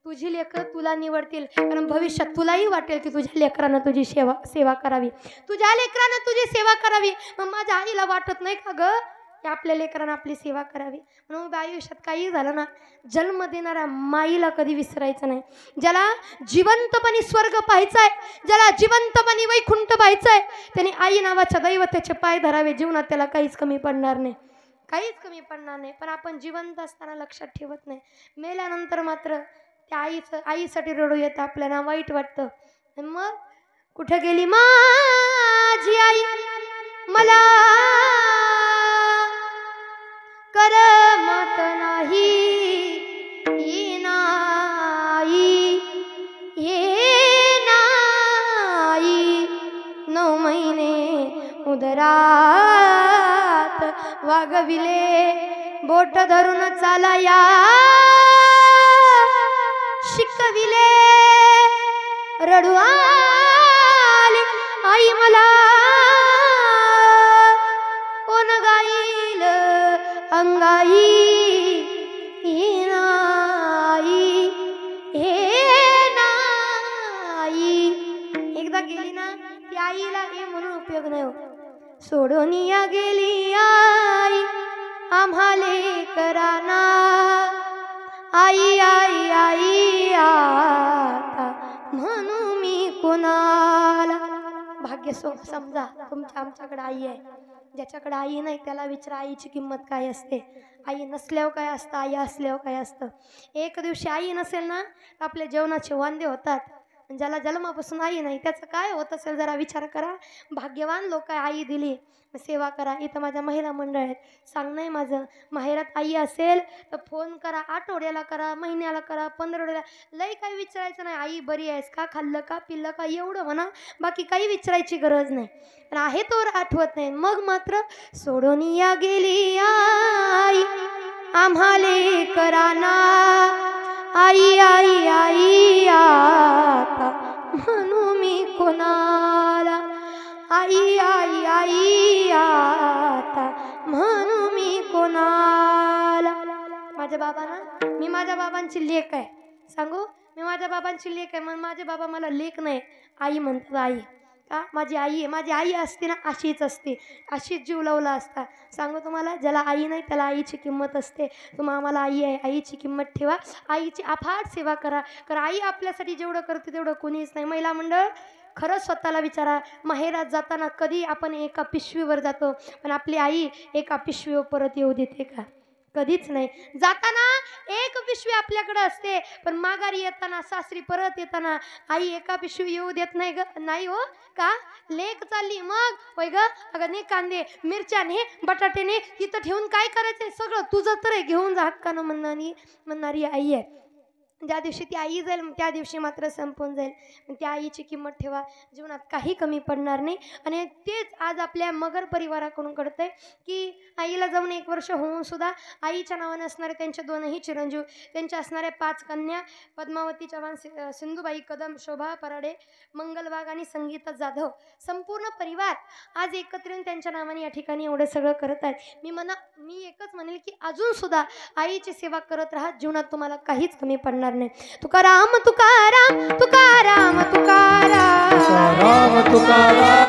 Speaker 1: तुझी लेकरं तुला निवडतील, कारण भविष्यात तुलाही वाटेल की तुझ्या लेकरानं तुझी सेवा करावी, तुझ्या लेकरानं तुझी सेवा करावी. मग माझ्या आईला वाटत नाही का ग की आपल्या लेकरानं आपली सेवा करावी. म्हणून आयुष्यात काही झालं ना, जन्म देणाऱ्या माईला कधी विसरायचं नाही. ज्याला जिवंतपणी स्वर्ग पाहायचा आहे, ज्याला जिवंतपणी वैकुंठ पाहायचं आहे, त्याने आई नावाच्या दैवतेचे पाय धरावे. जीवनात त्याला काहीच कमी पडणार नाही, काहीच कमी पडणार नाही. पण आपण जिवंत असताना लक्षात ठेवत नाही. मेल्यानंतर मात्र त्या आईसाठी रडू येतं, आपल्याला वाईट वाटतं. मग कुठे गेली माझी आई, मला करमत नाही, ये नाही, ये नाही. 9 महिने उदरात वागविले, बोट धरून चालाया शिकविले. रडू आली आई मला, कोण गाईल अंगाई, हे नाही, हे नाही. एकदा गेली ना ती आईला हे म्हणून उपयोग नाही हो. सोडून या गेली आई आम्हाले कराना, आई आई आई आता म्हणू मी कोणाला. भाग्य समजा तुमच्या आमच्याकडे आई आहे. ज्याच्याकडे आई नाही त्याला विचारा आईची किंमत काय असते. आई नसल्यावर काय असतं, आई असल्यावर काय असतं. एक दिवशी आई नसेल ना तर आपल्या जेवणाचे वांदे होतात. ज्याला जन्मापासून आई नाही त्याचं काय होत असेल जरा विचार करा. भाग्यवान लोक आई दिली, सेवा करा. इथं माझ्या महिला मंडळ आहेत, सांगणं आहे माझं. माहेरात आई असेल तर फोन करा, आठवड्याला करा, महिन्याला करा, 15 लई काही विचारायचं नाही. आई बरी आहेस का, खाल्लं का, पिल्लं का, एवढं म्हणा. बाकी काही विचारायची गरज नाही. पण आहे तोवर आठवत नाही. मग मात्र सोडून या गेली आई आम्हाले कराना, आई आई आई आता म्हणू मी कोणाला, आई आई आई आता म्हणू मी कोणाला. माझ्या बाबांना, मी माझ्या बाबांची लेक आहे. सांगू, मी माझ्या बाबांची लेक आहे. मग माझे बाबा मला लेक नाही आई म्हणतात. आई का, माझी आई आहे. माझी आई असते ना अशीच असते, अशीच जीव लावला असता. सांगू तुम्हाला, ज्याला आई नाही त्याला आईची किंमत असते. तुम्हा आम्हाला आई आहे, आईची किंमत ठेवा, आईची अफाट सेवा करा. कारण आई आपल्यासाठी जेवढं करते तेवढं कोणीच नाही. महिला मंडळ, खरंच स्वतःला विचारा, माहेरात जाताना कधी आपण एका पिशवीवर जातो, पण आपली आई एका पिशवीवर परत येऊ देते का? कधीच नाही. जाताना एक पिशवी आपल्याकडे असते, पण माघारी येताना, सासरी परत येताना आई एका पिशवी येऊ देत नाही ग. नाही हो का, लेक चालली मग होय ग, अगं ने कांदे मिरच्या ने बटाटे ने, तिथं ठेवून काय करायचंय, सगळं तुझं तर आहे, घेऊन जा हक्कानं म्हणणारी आई आहे. ज्या दिवशी ती आई जाईल त्या दिवशी मात्र संपून जाईल. त्या आईची किंमत ठेवा, जीवनात काही कमी पडणार नाही. आणि तेच आज आपल्या मगर परिवाराकडून कळतंय की आईला जाऊन 1 वर्ष होऊन सुद्धा आईच्या नावाने असणारे त्यांचे 2ही चिरंजीव, त्यांच्या असणाऱ्या 5 कन्या, पद्मावती चव्हाण, सिंधुबाई कदम, शोभा पराडे, मंगल वाघ आणि संगीता जाधव, संपूर्ण परिवार आज एकत्र येऊन त्यांच्या नावाने या ठिकाणी एवढं सगळं करत आहेत. मी एकच म्हणेल की अजून सुद्धा आईची सेवा करत राहा, जीवनात तुम्हाला काहीच कमी पडणार नाही. तुकाराम तुकाराम तुकाराम तुकाराम
Speaker 2: तुकाराम तुकाराम.